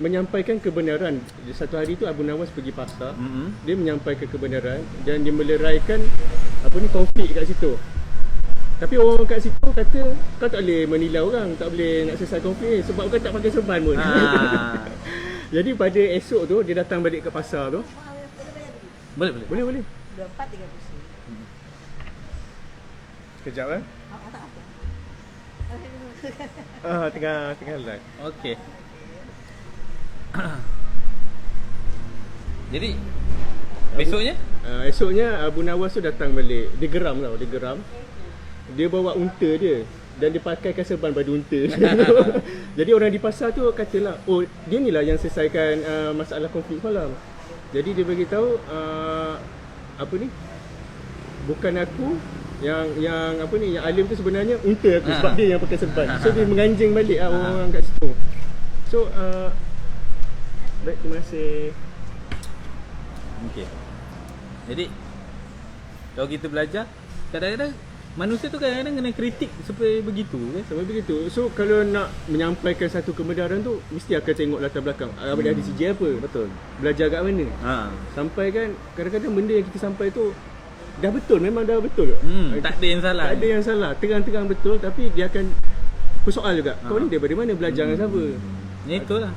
menyampaikan kebenaran. Satu hari tu Abu Nawas pergi pasar. Dia menyampaikan kebenaran dan dia meleraikan konflik kat situ. Tapi orang kat situ kata kau tak boleh menilai orang, tak boleh nak selesai konflik sebab kau tak pakai serban pun. Jadi pada esok tu dia datang balik ke pasar tu.
Boleh.
Boleh.
24.30.
Kejap
Tak apa.
tengah live.
Okey. Jadi besoknya
Esoknya Abu Nawas tu datang balik. Dia geram. Dia bawa unta dia dan dia pakaikan serban pada unta. Jadi orang di pasar tu katalah, oh dia ni lah yang selesaikan masalah konflik malam. Jadi dia bagi tahu apa ni? Bukan aku yang alim tu sebenarnya unta aku sebab dia yang pakai serban. So dia menganjing balik orang kat situ. So baik, terima kasih.
okey. Jadi kalau kita belajar, kadang-kadang manusia tu kadang-kadang kena kritik supaya begitu kan.
Sampai begitu. So kalau nak menyampaikan satu kebenaran tu mesti akan tengok latar belakang. Ada CJ apa?
Betul.
Belajar kat mana? Sampai kan kadang-kadang benda yang kita sampai tu dah betul, memang dah betul.
Tak ada yang salah.
Tak ada yang salah. Terang-terang betul, tapi dia akan persoal juga. Kau ni daripada mana, belajar dengan siapa?
Itulah.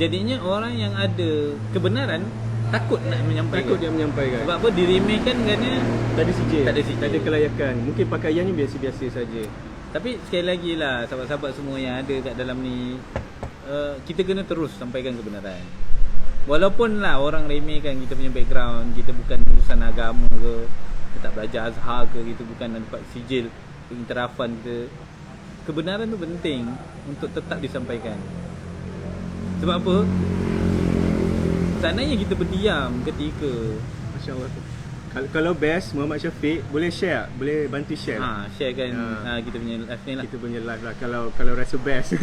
Jadinya orang yang ada kebenaran takut nak menyampaikan.
Takut dia menyampaikan.
Sebab apa? Diremehkan kerana
Tak ada CJ.
Tak ada CJ.
Tak ada kelayakan. Mungkin pakaiannya biasa-biasa saja.
Tapi sekali lagi lah, sahabat-sahabat semua yang ada kat dalam ni, kita kena terus sampaikan kebenaran. Walaupun lah orang remehkan kita punya background, kita bukan urusan agama ke, kita tak belajar Azhar ke, kita bukan dapat sijil pengiktirafan ke, kebenaran tu penting untuk tetap disampaikan. Sebab apa? Seandainya kita berdiam ketika
Masya Allah. Kalau best Muhammad Syafiq boleh share, boleh bantu share.
sharekan kita punya live ni lah.
Kita punya live lah kalau rasa best.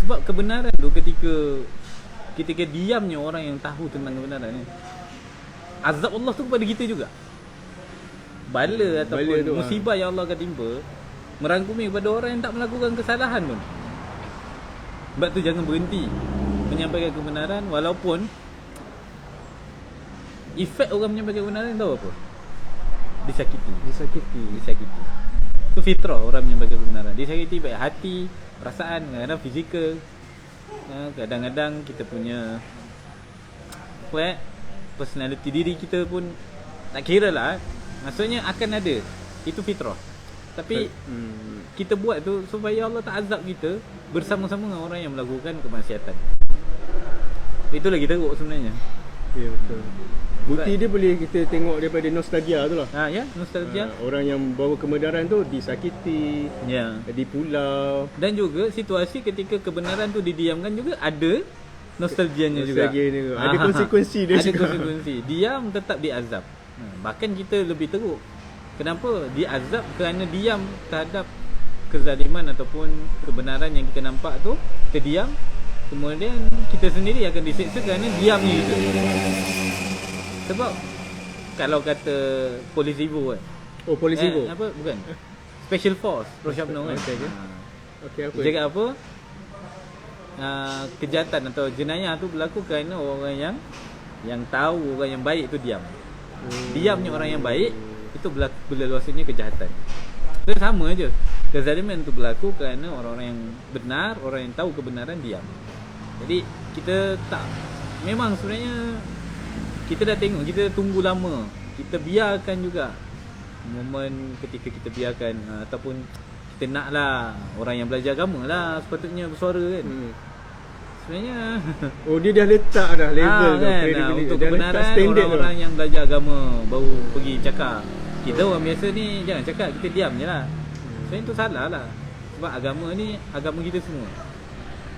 Sebab kebenaran tu ketika diamnya orang yang tahu tentang kebenaran ni, azab Allah tu kepada kita juga. Bala ataupun
tu,
musibah yang Allah akan timpa merangkumi kepada orang yang tak melakukan kesalahan pun. Sebab tu jangan berhenti menyampaikan kebenaran, walaupun efek orang menyampaikan kebenaran tahu apa? Disakiti. Itu fitrah orang menyampaikan kebenaran. Disakiti baik hati, perasaan, kadang-kadang fizikal. Kadang-kadang kita punya personality diri kita pun tak kira lah. Maksudnya akan ada. Itu fitrah. Tapi kita buat tu supaya Allah tak azab kita bersama-sama dengan orang yang melakukan kemaksiatan. Itulah kita teruk sebenarnya.
Ya, betul. Bukti dia boleh kita tengok daripada nostalgia tu lah.
Ya, nostalgia.
Orang yang bawa kebenaran tu disakiti, di pulau.
Dan juga situasi ketika kebenaran tu didiamkan juga ada nostalgianya juga.
Ada konsekuensi dia
ada
juga.
Ada konsekuensi. Diam tetap diazab. Bahkan kita lebih teruk. Kenapa? Diazab kerana diam terhadap kezaliman ataupun kebenaran yang kita nampak tu, kita diam. Kemudian kita sendiri akan diseksa kerana diamnya kita. Sebab kalau kata polis Evo kan.
Oh, polis Evo.
Apa? Bukan. Special Force Roshabno kan.
Okey, apa?
Dia cakap apa? Kejahatan atau jenayah tu berlaku kerana orang yang tahu orang yang baik tu diam. Diamnya orang yang baik itu berlaluasanya kejahatan. Itu sama aja. Kezaliman tu berlaku kerana orang-orang yang benar, orang yang tahu kebenaran diam. Jadi kita tak, memang sebenarnya kita dah tengok, kita tunggu lama. Kita biarkan juga momen ketika kita biarkan ataupun kita naklah orang yang belajar agama lah sepatutnya bersuara kan. Sebenarnya
dia dah letak dah level tu
kan, untuk kebenaran orang-orang yang belajar agama baru pergi cakap. Kita orang biasa ni jangan cakap, kita diam je lah. Sebenarnya tu salah lah. Sebab agama ni agama kita semua.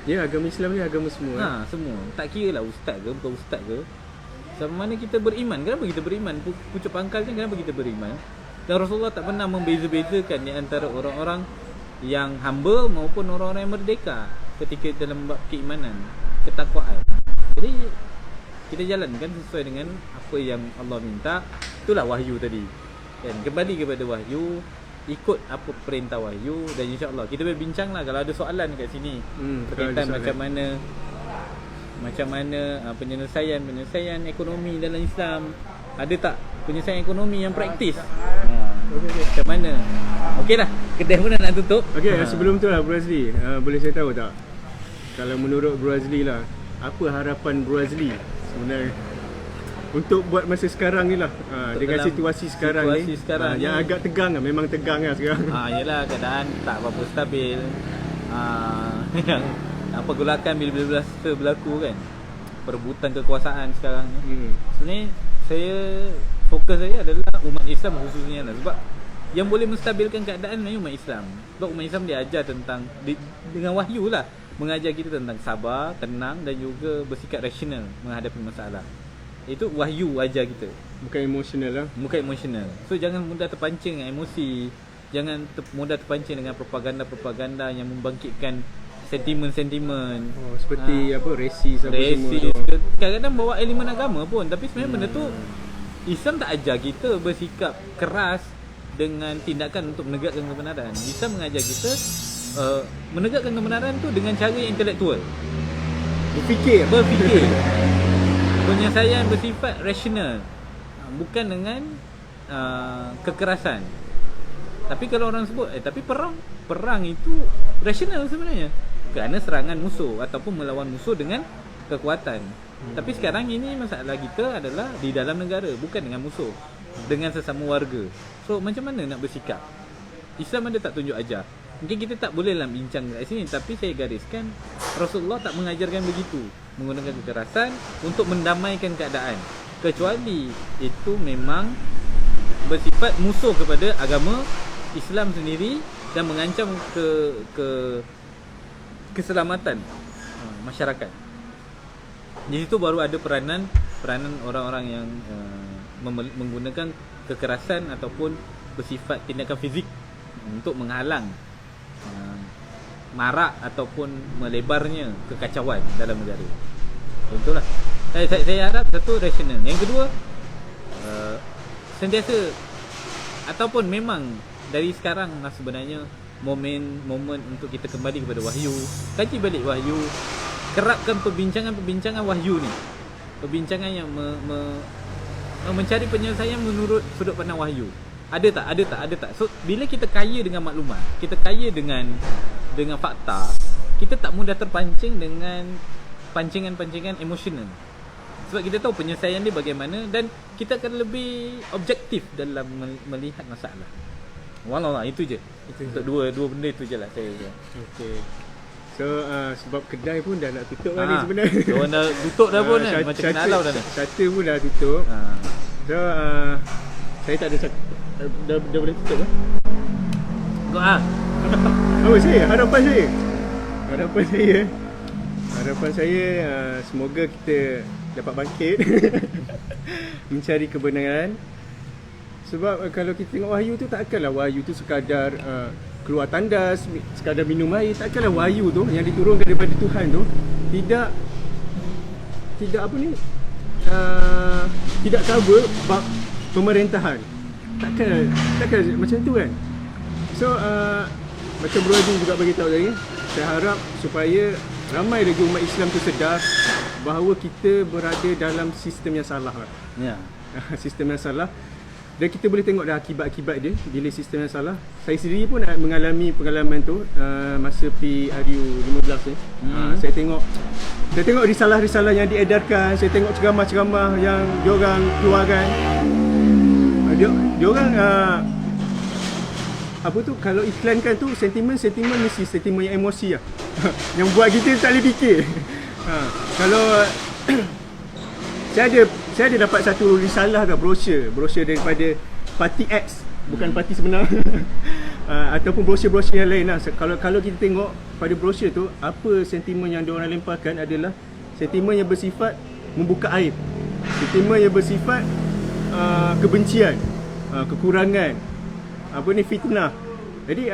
Ya, agama Islam ni agama semua.
Semua. Tak kira lah ustaz ke bukan ustaz ke. Sama mana kita beriman. Kenapa kita beriman? Pucuk pangkalnya kenapa kita beriman? Dan Rasulullah tak pernah membeza-bezakan di antara orang-orang yang hamba maupun orang-orang yang merdeka ketika dalam bab keimanan, ketakwaan. Jadi kita jalankan sesuai dengan apa yang Allah minta. Itulah wahyu tadi. Dan kembali kepada wahyu, ikut apa perintah wahyu, dan insya-Allah kita berbincanglah kalau ada soalan kat sini berkaitan macam mana penyelesaian ekonomi dalam Islam. Ada tak penyelesaian ekonomi yang praktis? Macam mana? Okey dah, kedai pun nak tutup.
Okey, sebelum tu lah Bro Azli, boleh saya tahu tak kalau menurut Bro Azli lah, apa harapan Bro Azli sebenarnya untuk buat masa sekarang ni lah, dengan situasi sekarang ni, yang agak tegang lah, memang tegang lah sekarang.
Yelah, keadaan tak berapa stabil. Yang pergolakan bila-bila berlaku kan, perebutan kekuasaan sekarang ni. Sebenarnya saya, fokus saya adalah umat Islam khususnya lah. Sebab yang boleh menstabilkan keadaan sebenarnya umat Islam. Sebab umat Islam dia ajar tentang dengan wahyu lah, mengajar kita tentang sabar, tenang dan juga bersikap rasional menghadapi masalah. Itu wahyu ajar kita.
Bukan emosional lah.
Bukan emosional. So jangan mudah terpancing dengan emosi. Jangan mudah terpancing dengan propaganda-propaganda yang membangkitkan sentimen-sentimen.
Seperti rasis apa semua tu.
Kadang-kadang bawa elemen agama pun. Tapi sebenarnya benda tu Islam tak ajar kita bersikap keras dengan tindakan untuk menegakkan kebenaran. Islam mengajar kita menegakkan kebenaran tu dengan cara yang intelektual.
Berfikir.
Penyelesaian bersifat rasional, bukan dengan kekerasan. Tapi kalau orang sebut tapi perang itu rasional sebenarnya, kerana serangan musuh ataupun melawan musuh dengan kekuatan. Tapi sekarang ini masalah kita adalah di dalam negara, bukan dengan musuh, dengan sesama warga. So macam mana nak bersikap? Islam ada tak tunjuk ajar? Mungkin kita tak boleh lah bincang kat sini, tapi saya gariskan Rasulullah tak mengajarkan begitu, menggunakan kekerasan untuk mendamaikan keadaan, kecuali itu memang bersifat musuh kepada agama Islam sendiri dan mengancam keselamatan masyarakat. Di situ baru ada peranan orang-orang yang menggunakan kekerasan ataupun bersifat tindakan fizik untuk menghalang marak ataupun melebarnya kekacauan dalam negara. Itulah. Saya harap satu rasional. Yang kedua, sentiasa ataupun memang dari sekarang lah sebenarnya momen untuk kita kembali kepada wahyu, kaji balik wahyu, kerapkan perbincangan wahyu ni. Perbincangan yang mencari penyelesaian menurut sudut pandang wahyu. Ada tak? So bila kita kaya dengan maklumat, kita kaya dengan fakta, kita tak mudah terpancing dengan pancingan-pancingan emosional. Sebab kita tahu penyelesaian dia bagaimana dan kita akan lebih objektif dalam melihat masalah. Wallah, itu je. Untuk dua benda itu je lah saya.
Okay. So sebab kedai pun dah nak tutup lah ni sebenarnya.
Orang dah tutup dah pun kan. Macam kena halau dah ni.
Shutter pun dah tutup. So saya tak ada dah boleh tutup lah. Apa saya? Harapan saya semoga kita dapat bangkit mencari kebenaran. Sebab kalau kita tengok wahyu tu, takkanlah wahyu tu sekadar keluar tandas, sekadar minum air. Takkanlah wahyu tu yang diturunkan daripada Tuhan tu tidak tidak cover bab pemerintahan. Takkan macam tu kan. So macam Bro Azli juga beritahu tadi, saya harap supaya ramai lagi umat Islam tu sedar bahawa kita berada dalam sistem yang salah.
Ya.
Sistem yang salah. Dan kita boleh tengok dah akibat-akibat dia bila sistem yang salah. Saya sendiri pun mengalami pengalaman tu masa PRU 15 ni. Saya tengok risalah-risalah yang diedarkan, saya tengok ceramah-ceramah yang diorang keluarkan. Diorang apa tu, kalau iklankan tu sentimen mesti sentimen yang emosi lah. Yang buat kita tak boleh fikir. Kalau saya ada dapat satu risalah ke brosur daripada parti X, bukan parti sebenar. Ataupun brosur yang lain lah. Kalau kita tengok pada brosur tu, apa sentimen yang diorang lemparkan adalah sentimen yang bersifat membuka aib, sentimen yang bersifat kebencian, kekurangan, fitnah. Jadi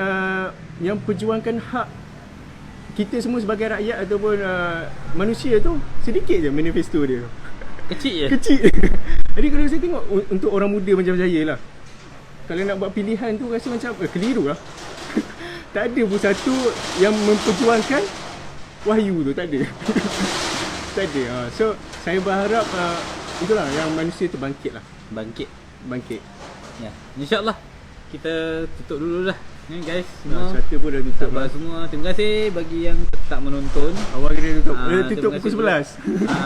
yang perjuangkan hak kita semua sebagai rakyat ataupun manusia tu, sedikit je manifesto dia. Kecil. Jadi kalau saya tengok untuk orang muda macam saya lah, kalau nak buat pilihan tu rasa macam keliru lah. Tak ada pun satu yang memperjuangkan wahyu tu, tak ada. Tak ada. So saya berharap itulah yang manusia tu bangkit lah.
Bangkit.
Bangkit.
Ya. InsyaAllah kita tutup dulu lah. Ni guys,
Nah,
semua
satu pun dah tutup
sabar
lah.
semua. Terima kasih bagi yang tetap menonton.
Awal kena tutup.
Ah,
Tutup
terima
pukul
kasih
11.
Ha.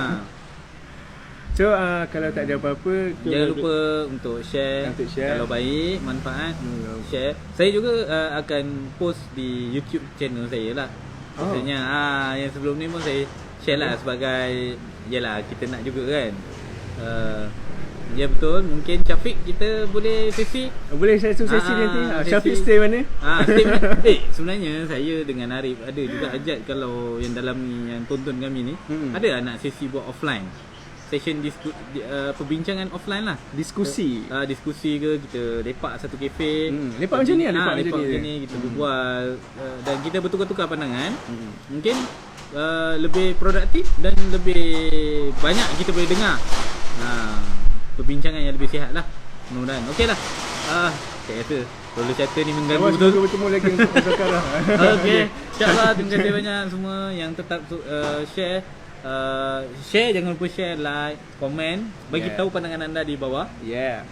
So kalau tak ada apa-apa,
Jangan lupa untuk share,
Untuk share.
kalau baik, manfaat,
Hmm.
share. Saya juga akan post di YouTube channel saya lah.
Oh.
Maksudnya yang sebelum ni pun saya share lah sebagai, yalah kita nak juga kan. Ya betul, mungkin Syafiq kita boleh sesi.
boleh saya suruh sesi nanti.
sesi.
Syafiq stay mana?
Stay mana? Sebenarnya saya dengan Arif ada juga ajak kalau yang dalam ni yang tonton kami ni, ada lah nak sesi buat offline. Session perbincangan offline lah.
Diskusi.
Diskusi ke, kita lepak satu kafe.
Lepak macam ni lah, lepak macam
macam
ni.
ni kita berbual dan kita bertukar-tukar pandangan. Mungkin lebih produktif dan lebih banyak kita boleh dengar. Perbincangan yang lebih sihat lah. Mudah-mudahan. Okey lah. Saya rasa roller chatter ni mengganggu
Awas
betul.
kita bertemu lagi untuk perkara.
Okey. InsyaAllah terima kasih banyak semua yang tetap share. Share, jangan lupa share, like, komen, bagi
Yeah.
tahu pandangan anda di bawah.
Yeah.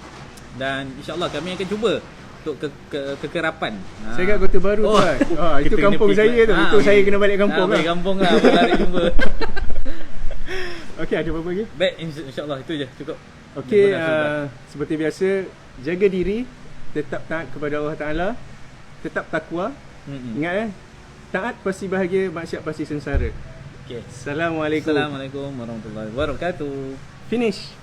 Dan insyaAllah kami akan cuba untuk kekerapan.
Saya kat Kota Baru tu kan. Itu
kita kena
kampung
pergi
saya tu. Itu saya kena balik kampung
Balik
lah.
kampung lah. Balik jumpa.
Okey, ada apa-apa lagi?
Baik, insyaAllah itu je cukup.
Okey,
Jangan nak
seperti biasa, jaga diri, tetap taat kepada Allah Ta'ala, tetap takwa. Ingat taat pasti bahagia, maksiat pasti sengsara.
Okay.
Assalamualaikum.
Assalamualaikum warahmatullahi wabarakatuh.
Finish.